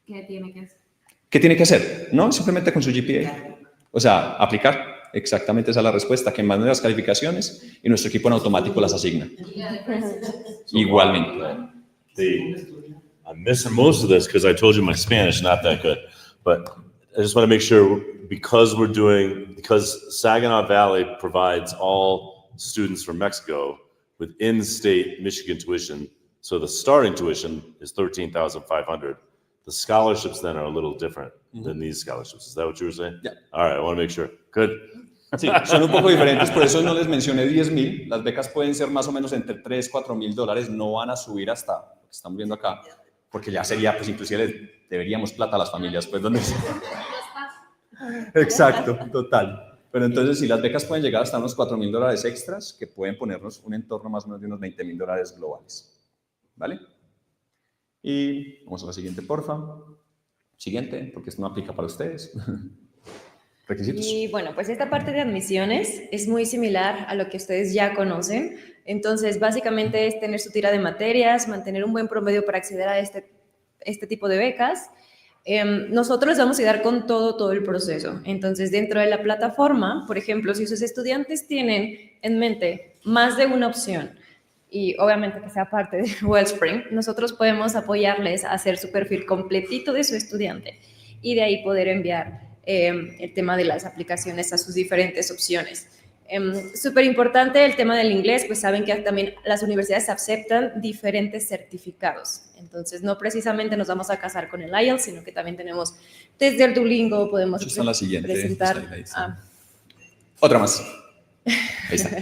S7: ¿Qué tiene que hacer?
S5: ¿Qué tiene que hacer? No, simplemente con su GPA. O sea, aplicar. Exactamente esa es la respuesta, que manden las calificaciones y nuestro equipo en automático las asigna. Igualmente.
S1: I'm missing most of this because I told you my Spanish is not that good. But I just want to make sure, because Saginaw Valley provides all students from Mexico with in-state Michigan tuition, so the starting tuition is $13,500. The scholarships then are a little different than these scholarships. Is that what you were saying?
S5: Yeah.
S1: All right, I want to make sure. Good.
S5: Sí, son un poco diferentes, por eso no les mencioné 10,000. Las becas pueden ser más o menos entre $3,000 y $4,000, no van a subir hasta lo que están viendo acá, porque ya sería, pues inclusive deberíamos plata a las familias, pues donde... Exacto, total. Pero entonces, si las becas pueden llegar hasta unos $4,000 extras, que pueden ponernos un entorno más o menos de unos $20,000 globales. ¿Vale? Y vamos a la siguiente, porfa. Siguiente, porque esto no aplica para ustedes. Requisitos.
S8: Y bueno, pues esta parte de admisiones es muy similar a lo que ustedes ya conocen. Entonces, básicamente es tener su tira de materias, mantener un buen promedio para acceder a este tipo de becas. Nosotros les vamos a ayudar con todo el proceso. Entonces, dentro de la plataforma, por ejemplo, si sus estudiantes tienen en mente más de una opción, y obviamente que sea parte de Wellspring, nosotros podemos apoyarles a hacer su perfil completito de su estudiante y de ahí poder enviar el tema de las aplicaciones a sus diferentes opciones. Súper importante el tema del inglés, pues saben que también las universidades aceptan diferentes certificados. Entonces, no precisamente nos vamos a casar con el IELTS, sino que también tenemos desde el Duolingo, podemos
S5: La siguiente,
S8: presentar...
S5: ahí está. Otra más. Ahí está.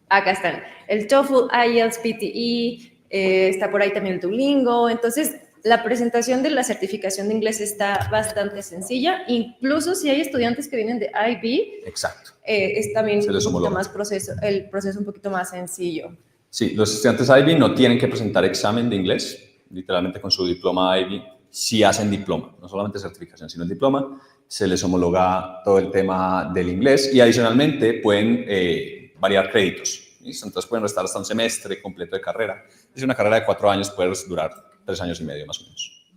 S8: Acá están. El TOEFL, IELTS, PTE, está por ahí también el Duolingo. Entonces, la presentación de la certificación de inglés está bastante sencilla. Incluso si hay estudiantes que vienen de IB,
S5: exacto.
S8: Es también
S5: Se les
S8: un poquito
S5: homologa.
S8: el proceso un poquito más sencillo.
S5: Sí, los estudiantes IB no tienen que presentar examen de inglés, literalmente con su diploma IB, si hacen diploma, no solamente certificación, sino el diploma, se les homologa todo el tema del inglés y adicionalmente pueden variar créditos. ¿Listo? Entonces pueden restar hasta un semestre completo de carrera. Es una carrera de 4 años, puede durar 3 años y medio más o menos.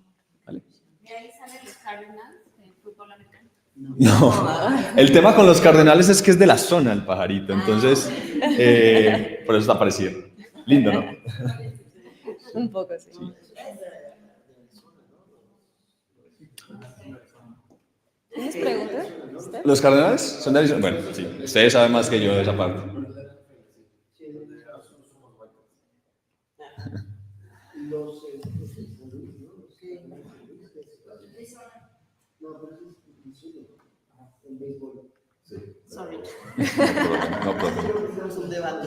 S5: ¿Vale?
S7: ¿De ahí salen los Cardinals en fútbol americano?
S5: No, el tema con los cardenales es que es de la zona el pajarito, entonces por eso está parecido. Lindo, ¿no?
S8: Un poco, sí. ¿Tienes preguntas?
S5: ¿Los cardenales son de Arizona? Bueno, sí, ustedes saben más que yo de esa parte.
S7: Sorry.
S5: No problema.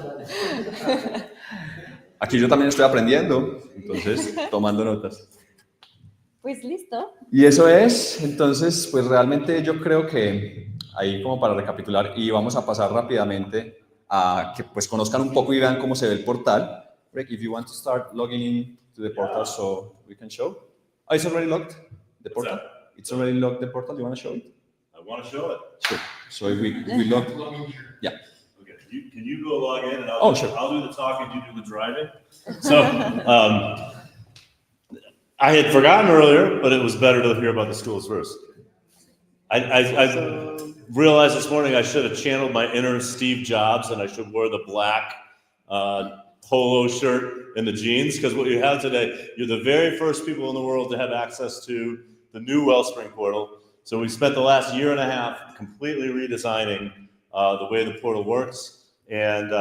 S5: Aquí yo también estoy aprendiendo, entonces tomando notas.
S8: Pues listo.
S5: Y eso es, entonces, pues realmente yo creo que ahí como para recapitular y vamos a pasar rápidamente a que pues conozcan un poco y vean cómo se ve el portal. Rick, if you want to start logging in to the portal so we can show. Oh, it's already logged, the portal? It's already logged, the portal, you want to show it?
S1: I want to show it.
S5: Sure. So if we log, yeah.
S1: Okay, can you go log in and I'll do the talking, you do the driving? So, I had forgotten earlier, but it was better to hear about the schools first. I realized this morning I should have channeled my inner Steve Jobs and I should wear the black polo shirt and the jeans, because what you have today, you're the very first people in the world to have access to the new Wellspring portal. So we spent the last year and a half completely redesigning the way the portal works, and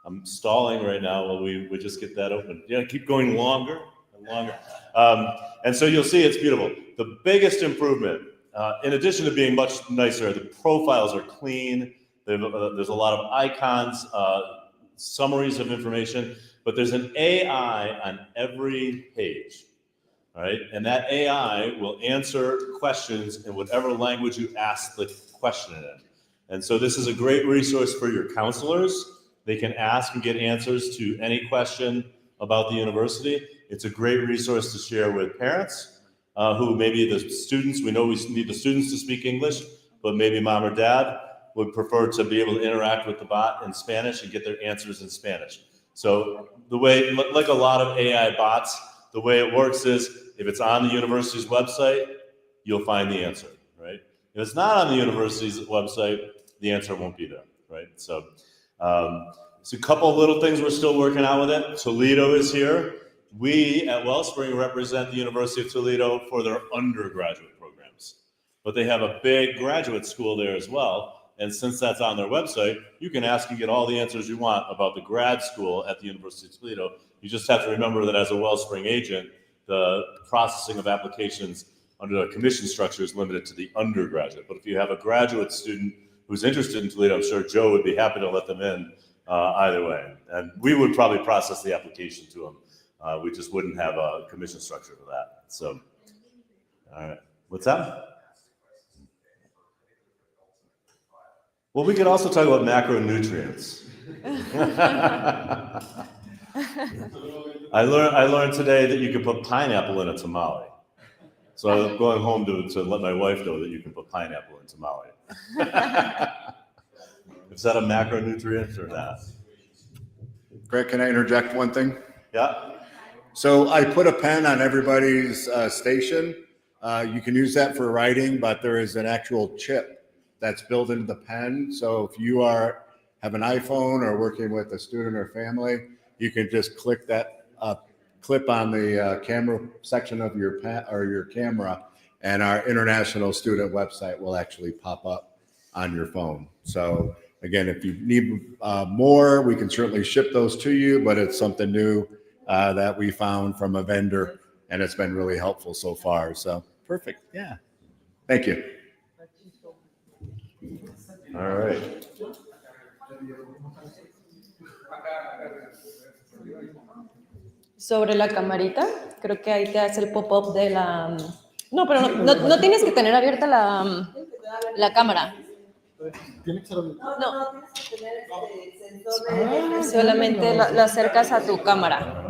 S1: I'm stalling right now while we just get that open. Yeah, keep going longer and longer. And so you'll see it's beautiful. The biggest improvement, in addition to being much nicer, the profiles are clean. There's a lot of icons, summaries of information, but there's an AI on every page. All right, and that AI will answer questions in whatever language you ask the question in. And so this is a great resource for your counselors. They can ask and get answers to any question about the university. It's a great resource to share with parents who maybe the students, we know we need the students to speak English, but maybe mom or dad would prefer to be able to interact with the bot in Spanish and get their answers in Spanish. So the way, like a lot of AI bots, the way it works is if it's on the university's website, you'll find the answer, right? If it's not on the university's website, the answer won't be there, right? So it's a couple of little things we're still working out with it. Toledo is here. We at Wellspring represent the University of Toledo for their undergraduate programs, but they have a big graduate school there as well. And since that's on their website, you can ask and get all the answers you want about the grad school at the University of Toledo. You just have to remember that as a Wellspring agent, the processing of applications under the commission structure is limited to the undergraduate. But if you have a graduate student who's interested in Toledo, I'm sure Joe would be happy to let them in either way. And we would probably process the application to them. We just wouldn't have a commission structure for that. So, all right. What's that? Well, we could also talk about macronutrients. I learned today that you can put pineapple in a tamale. So I'm going home to let my wife know that you can put pineapple in tamale. Is that a macronutrient or not?
S2: Greg, can I interject one thing?
S1: Yeah.
S2: So I put a pen on everybody's station. You can use that for writing, but there is an actual chip that's built into the pen. So if you have an iPhone or working with a student or family, you can just click that clip on the camera section of your pen or your camera, and our international student website will actually pop up on your phone. So again, if you need more, we can certainly ship those to you, but it's something new that we found from a vendor, and it's been really helpful so far. So perfect. Yeah. Thank you.
S1: All right.
S8: Sobre la camarita, creo que ahí te hace el pop-up de la... No, pero no tienes que tener abierta la cámara.
S6: Tiene que ser abierto.
S8: No, solamente la acercas a tu cámara.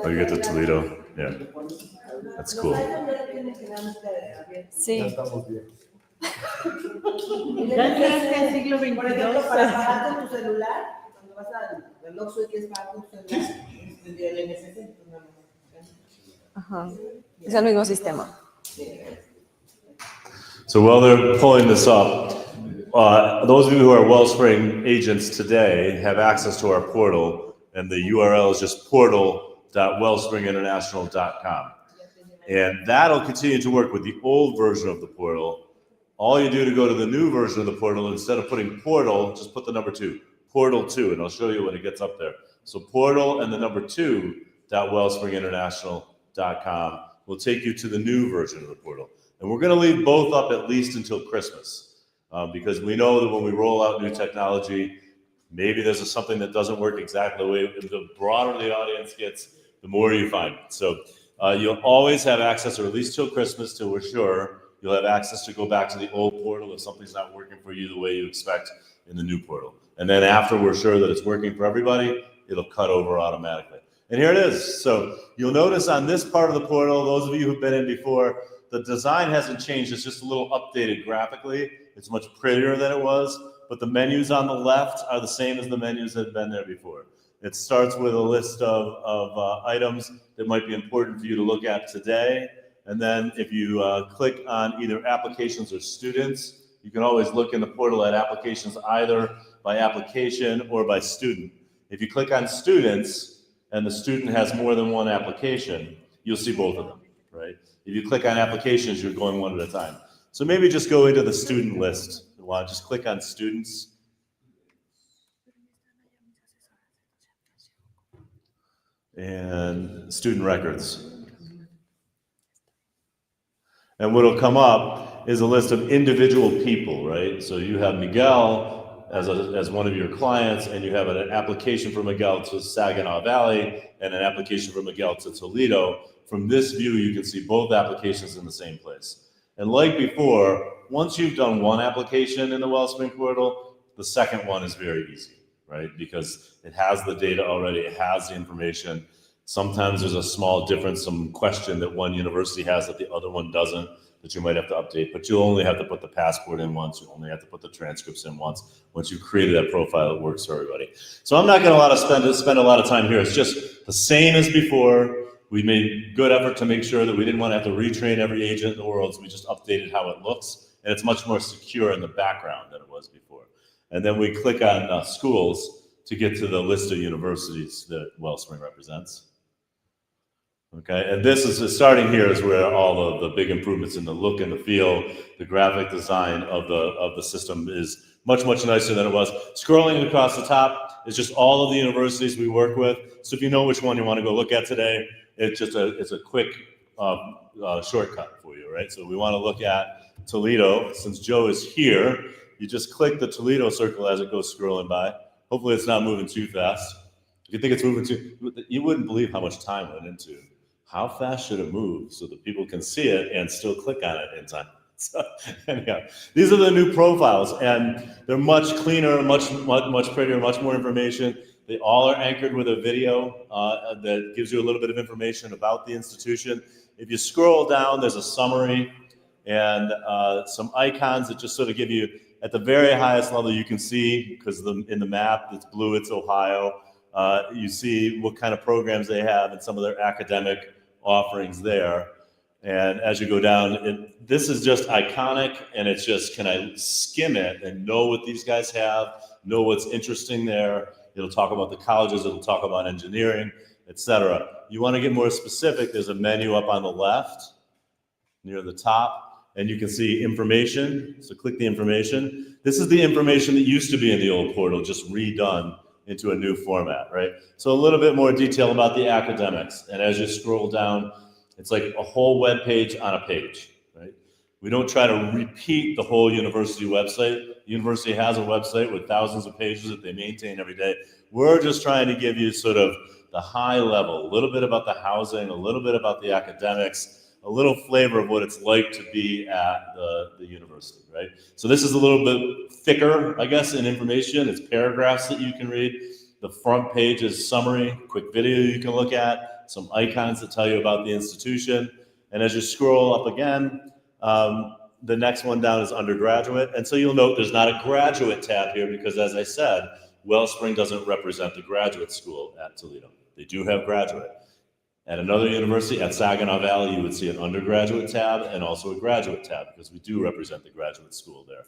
S1: Oh, you get to Toledo. Yeah. That's cool.
S8: Sí.
S6: Ya estamos bien.
S4: Ya entraste al siglo XXII.
S11: Por ejemplo, para pagar con tu celular, cuando vas al Oxxo y quieres pagar con tu celular, tendría el NSC.
S8: Ajá. Es el mismo sistema.
S1: So while they're pulling this up, those of you who are Wellspring agents today have access to our portal, and the URL is just portal.wellspringinternational.com. And that'll continue to work with the old version of the portal. All you do to go to the new version of the portal, instead of putting portal, just put the number 2, portal 2, and I'll show you when it gets up there. So portal and the number 2.wellspringinternational.com will take you to the new version of the portal. And we're going to leave both up at least until Christmas, because we know that when we roll out new technology, maybe there's something that doesn't work exactly the way. The broader the audience gets, the more you find. So you'll always have access, or at least till Christmas, till we're sure, you'll have access to go back to the old portal if something's not working for you the way you expect in the new portal. And then after we're sure that it's working for everybody, it'll cut over automatically. And here it is. So you'll notice on this part of the portal, those of you who've been in before, the design hasn't changed. It's just a little updated graphically. It's much prettier than it was, but the menus on the left are the same as the menus that have been there before. It starts with a list of items that might be important for you to look at today. And then if you click on either applications or students, you can always look in the portal at applications either by application or by student. If you click on students and the student has more than one application, you'll see both of them, right? If you click on applications, you're going one at a time. So maybe just go into the student list. Just click on students. And student records. And what'll come up is a list of individual people, right? So you have Miguel as one of your clients, and you have an application for Miguel to Saginaw Valley and an application for Miguel to Toledo. From this view, you can see both applications in the same place. And like before, once you've done one application in the Wellspring portal, the second one is very easy, right? Because it has the data already, it has the information. Sometimes there's a small difference, some question that one university has that the other one doesn't, that you might have to update, but you only have to put the passport in once, you only have to put the transcripts in once. Once you've created that profile, it works for everybody. So I'm not gonna spend a lot of time here. It's just the same as before. We made good effort to make sure that we didn't want to have to retrain every agent in the world, so we just updated how it looks, and it's much more secure in the background than it was before. And then we click on schools to get to the list of universities that Wellspring represents. Okay, and this is starting here is where all of the big improvements in the look and the feel, the graphic design of the system is much nicer than it was. Scrolling across the top is just all of the universities we work with. So if you know which one you want to go look at today, it's a quick shortcut for you, right? So we want to look at Toledo. Since Joe is here, you just click the Toledo circle as it goes scrolling by. Hopefully it's not moving too fast. If you think it's moving too, you wouldn't believe how much time went into how fast should it move so that people can see it and still click on it in time? So, anyhow, these are the new profiles, and they're much cleaner, much prettier, much more information. They all are anchored with a video that gives you a little bit of information about the institution. If you scroll down, there's a summary and some icons that just sort of give you, at the very highest level, you can see, because in the map that's blue, it's Ohio. You see what kind of programs they have and some of their academic offerings there. And as you go down, this is just iconic, and it's just, can I skim it and know what these guys have, know what's interesting there. It'll talk about the colleges, it'll talk about engineering, etc. You want to get more specific, there's a menu up on the left near the top, and you can see information. So click the information. This is the information that used to be in the old portal, just redone into a new format, right? So a little bit more detail about the academics. And as you scroll down, it's like a whole web page on a page, right? We don't try to repeat the whole university website. The university has a website with thousands of pages that they maintain every day. We're just trying to give you sort of the high level, a little bit about the housing, a little bit about the academics, a little flavor of what it's like to be at the university, right? So this is a little bit thicker, I guess, in information. It's paragraphs that you can read. The front page is summary, quick video you can look at, some icons that tell you about the institution. And as you scroll up again, the next one down is undergraduate. And so you'll note there's not a graduate tab here because, as I said, Wellspring doesn't represent the graduate school at Toledo. They do have graduate. At another university, at Saginaw Valley, you would see an undergraduate tab and also a graduate tab because we do represent the graduate school there.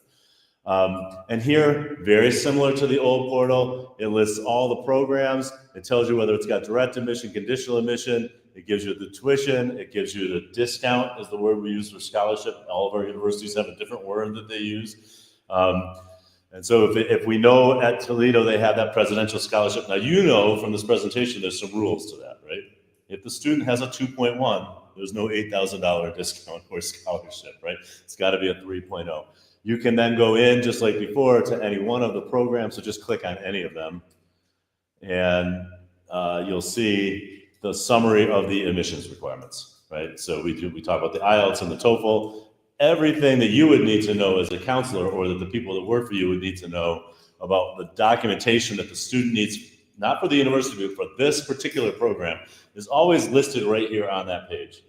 S1: And here, very similar to the old portal, it lists all the programs. It tells you whether it's got direct admission, conditional admission. It gives you the tuition. It gives you the discount, is the word we use for scholarship. All of our universities have a different word that they use. And so if we know at Toledo they have that presidential scholarship, now you know from this presentation there's some rules to that, right? If the student has a 2.1, there's no $8,000 discount or scholarship, right? It's got to be a 3.0. You can then go in, just like before, to any one of the programs, so just click on any of them, and you'll see the summary of the admissions requirements, right? So we talk about the IELTS and the TOEFL, everything that you would need to know as a counselor or that the people that work for you would need to know about the documentation that the student needs, not for the university, but for this particular program, is always listed right here on that page.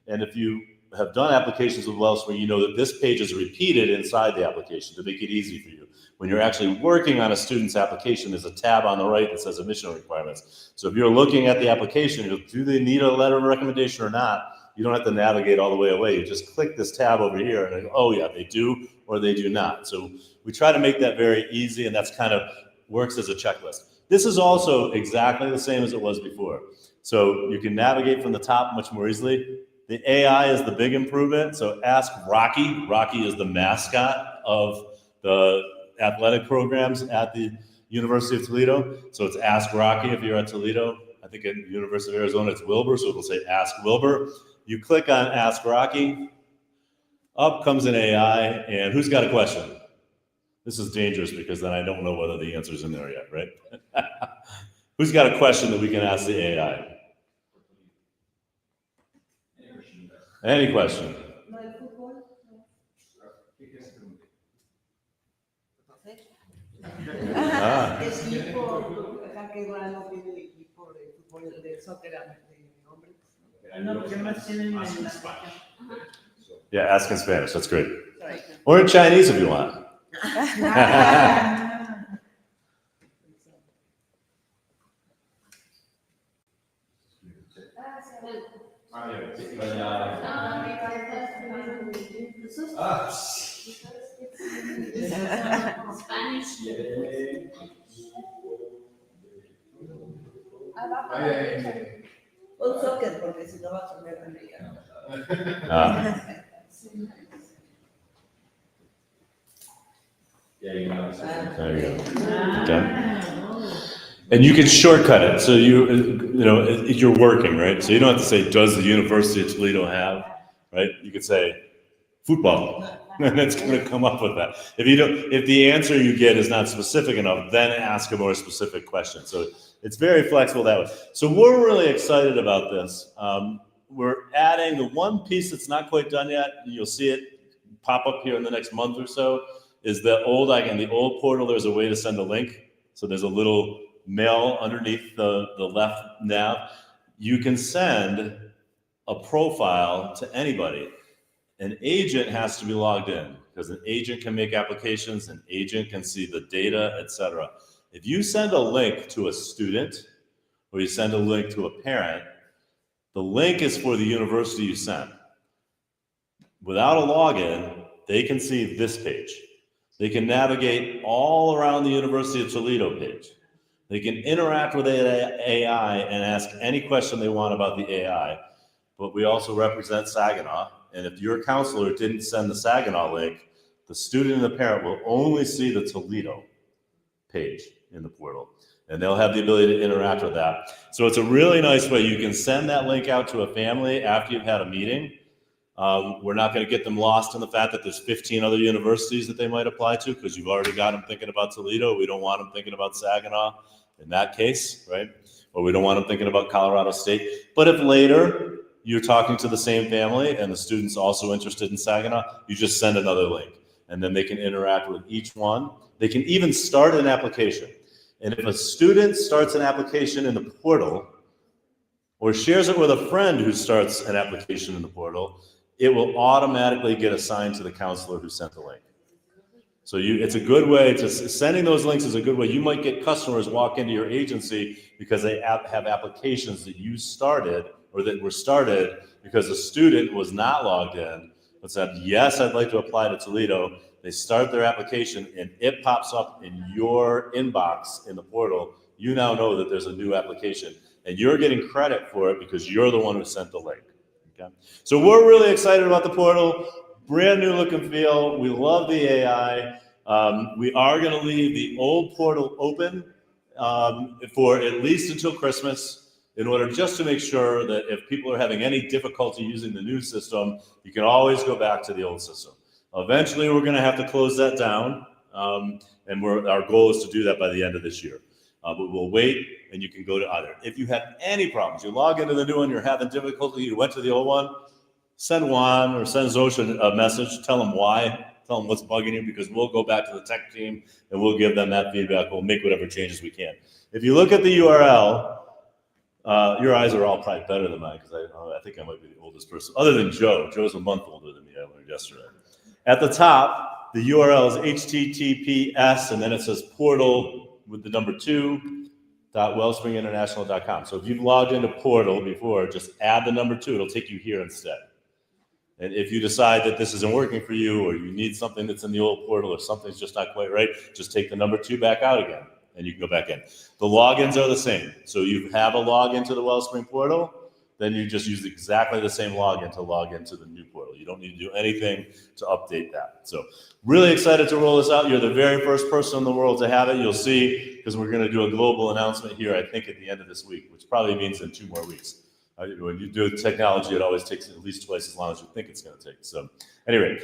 S1: And if you have done applications with Wellspring, you know that this page is repeated inside the application to make it easy for you. When you're actually working on a student's application, there's a tab on the right that says admission requirements. So if you're looking at the application, do they need a letter of recommendation or not? You don't have to navigate all the way away. You just click this tab over here and go, oh yeah, they do or they do not. So we try to make that very easy, and that's kind of works as a checklist. This is also exactly the same as it was before. So you can navigate from the top much more easily. The AI is the big improvement. So ask Rocky. Rocky is the mascot of the athletic programs at the University of Toledo. So it's Ask Rocky if you're at Toledo. I think at the University of Arizona, it's Wilbur, so it'll say Ask Wilbur. You click on Ask Rocky. Up comes an AI, and who's got a question? This is dangerous because then I don't know whether the answer's in there yet, right? Who's got a question that we can ask the AI? Any question? Ah. Yeah, ask in Spanish. That's great. Or in Chinese if you want.
S11: Un soccer, porque si no va a sonar americano. There you go.
S1: Okay. And you can shortcut it. So you're working, right? So you don't have to say, does the University of Toledo have, right? You could say football, and it's going to come up with that. If the answer you get is not specific enough, then ask a more specific question. So it's very flexible that way. So we're really excited about this. we're adding the one piece that's not quite done yet. You'll see it pop up here in the next month or so. Is the old portal? There's a way to send a link. So there's a little mail underneath the left nav. You can send a profile to anybody. An agent has to be logged in because an agent can make applications, an agent can see the data, etc. If you send a link to a student or you send a link to a parent, the link is for the university you sent. Without a login, they can see this page. They can navigate all around the University of Toledo page. They can interact with AI and ask any question they want about the AI. But we also represent Saginaw. And if your counselor didn't send the Saginaw link, the student and the parent will only see the Toledo page in the portal. And they'll have the ability to interact with that. So it's a really nice way. You can send that link out to a family after you've had a meeting. We're not going to get them lost in the fact that there's 15 other universities that they might apply to because you've already got them thinking about Toledo. We don't want them thinking about Saginaw in that case, right? Or we don't want them thinking about Colorado State. But if later you're talking to the same family and the student's also interested in Saginaw, you just send another link and then they can interact with each one. They can even start an application. And if a student starts an application in the portal or shares it with a friend who starts an application in the portal, it will automatically get assigned to the counselor who sent the link. So it's a good way sending those links is a good way. You might get customers walk into your agency because they have applications that you started or that were started because a student was not logged in, but said, yes, I'd like to apply to Toledo. They start their application and it pops up in your inbox in the portal. You now know that there's a new application and you're getting credit for it because you're the one who sent the link. Okay? So we're really excited about the portal. Brand new look and feel. We love the AI. We are going to leave the old portal open for at least until Christmas in order just to make sure that if people are having any difficulty using the new system, you can always go back to the old system. Eventually, we're going to have to close that down, and our goal is to do that by the end of this year. But we'll wait, and you can go to either. If you have any problems, you log into the new one, you're having difficulty, you went to the old one, send Juan or send Zosha a message, tell them why, tell them what's bugging you, because we'll go back to the tech team and we'll give them that feedback. We'll make whatever changes we can. If you look at the URL, your eyes are all probably better than mine because I think I might be the oldest person, other than Joe. Joe's a month older than me, I learned yesterday. At the top, the URL is https, and then it says portal with the number 2.wellspringinternational.com. So if you've logged into portal before, just add the number 2. It'll take you here instead. And if you decide that this isn't working for you or you need something that's in the old portal or something's just not quite right, just take the number 2 back out again and you can go back in. The logins are the same. So you have a login to the Wellspring portal, then you just use exactly the same login to log into the new portal. You don't need to do anything to update that. So really excited to roll this out. You're the very first person in the world to have it. You'll see, because we're going to do a global announcement here, I think at the end of this week, which probably means in 2 more weeks. When you do technology, it always takes at least twice as long as you think it's going to take. So anyway,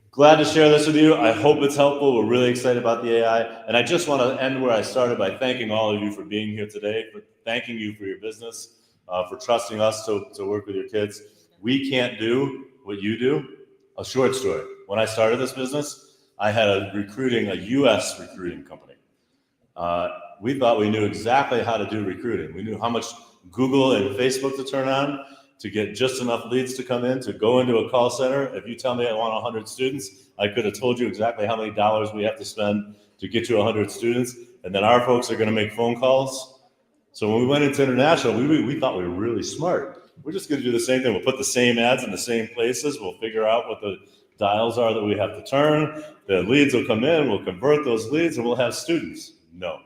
S1: glad to share this with you. I hope it's helpful. We're really excited about the AI. And I just want to end where I started by thanking all of you for being here today, for thanking you for your business, for trusting us to work with your kids. We can't do what you do. A short story. When I started this business, I had a U.S. recruiting company. We thought we knew exactly how to do recruiting. We knew how much Google and Facebook to turn on to get just enough leads to come in, to go into a call center. If you tell me I want 100 students, I could have told you exactly how many dollars we have to spend to get you 100 students. And then our folks are going to make phone calls. So when we went into international, we thought we were really smart. We're just going to do the same thing. We'll put the same ads in the same places. We'll figure out what the dials are that we have to turn. The leads will come in. We'll convert those leads and we'll have students. No,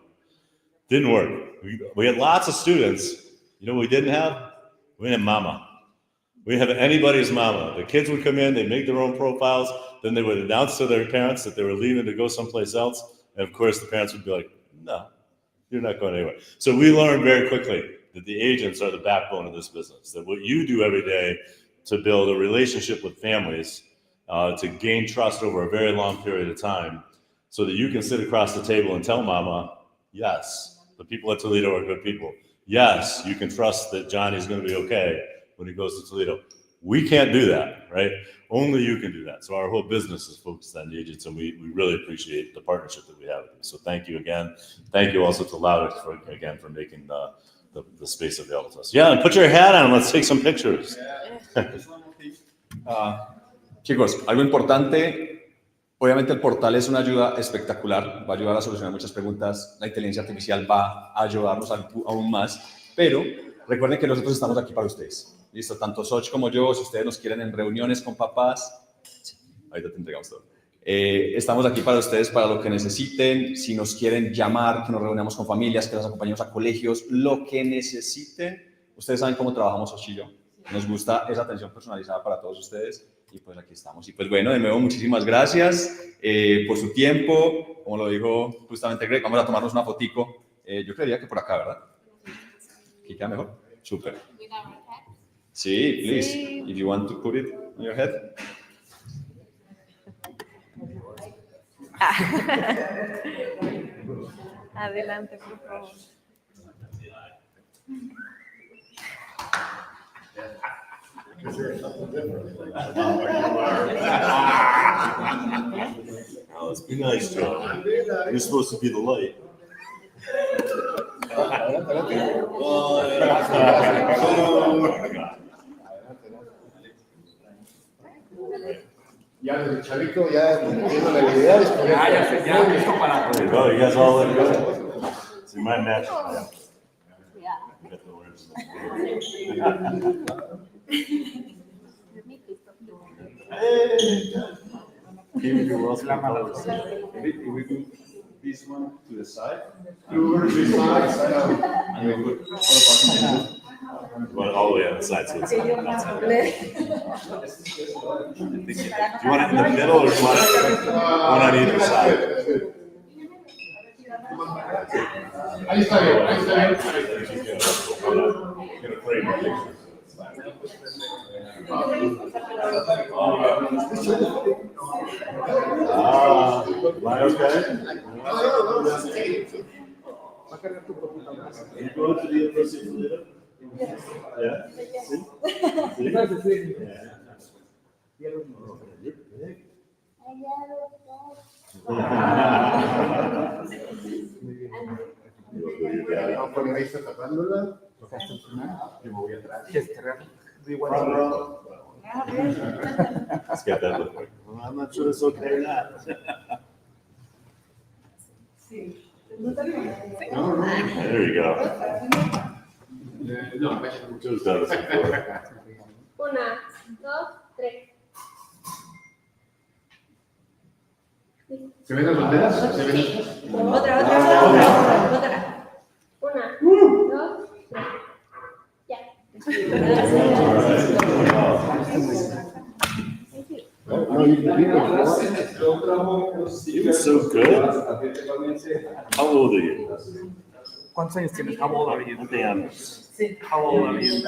S1: didn't work. We had lots of students. You know what we didn't have? We didn't have mama. We didn't have anybody's mama. The kids would come in, they'd make their own profiles, then they would announce to their parents that they were leaving to go someplace else. And of course, the parents would be like, no, you're not going anywhere. So we learned very quickly that the agents are the backbone of this business, that what you do every day to build a relationship with families, to gain trust over a very long period of time, so that you can sit across the table and tell mama, yes, the people at Toledo are good people. Yes, you can trust that Johnny's going to be okay when he goes to Toledo. We can't do that, right? Only you can do that. So our whole business is focused on the agents, and we really appreciate the partnership that we have with you. So thank you again. Thank you also to Laudex for making the space available to us. Yeah, and put your hat on. Let's take some pictures.
S5: Chicos, algo importante, obviamente el portal es una ayuda espectacular, va a ayudar a solucionar muchas preguntas, la inteligencia artificial va a ayudarnos aún más, pero recuerden que nosotros estamos aquí para ustedes, ¿listo? Tanto Soch como yo, si ustedes nos quieren en reuniones con papás, ahorita te entregamos todo. Estamos aquí para ustedes, para lo que necesiten, si nos quieren llamar, que nos reunamos con familias, que los acompañemos a colegios, lo que necesiten. Ustedes saben cómo trabajamos Soch y yo. Nos gusta esa atención personalizada para todos ustedes y pues aquí estamos. Y pues bueno, de nuevo muchísimas gracias por su tiempo. Como lo dijo justamente Greg, vamos a tomarnos una fotico. Yo creería que por acá, ¿verdad? ¿Aquí queda mejor? Súper. Sí, please.
S7: Sí.
S5: If you want to put it on your head.
S7: Adelante, por favor.
S1: Oh, let's be nice, Joe. You're supposed to be the light.
S2: Ya desde chavito, ya entiendo la idea.
S1: There you go. You guys all look good. See my match.
S7: Yeah.
S1: You got the words. Keep your Wellspring colors.
S5: If we do this one to the side,
S2: You
S5: and we put all of our
S1: Well, all the way on the side, so it's outside. Do you want it in the middle, or do you want it one on either side?
S2: Ahí está bien, ahí está bien.
S1: Get a frame of pictures. Am I okay? You go to the University of Toledo? Yeah? See? See? Yeah.
S2: Ahí está tapándola.
S1: Yo me voy atrás. Let's get that look. Well, I'm not sure it's okay or not. There you go. Joe's done this before.
S7: 1, 2, 3.
S2: ¿Se ven las banderas? ¿Se ven?
S8: Otra. 1, 2, 3. Ya.
S1: You're so good. How old are you?
S12: ¿Cuántos años tienes? How old are you?
S1: ¿Cuántos años?
S12: How old are you?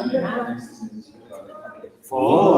S1: 4.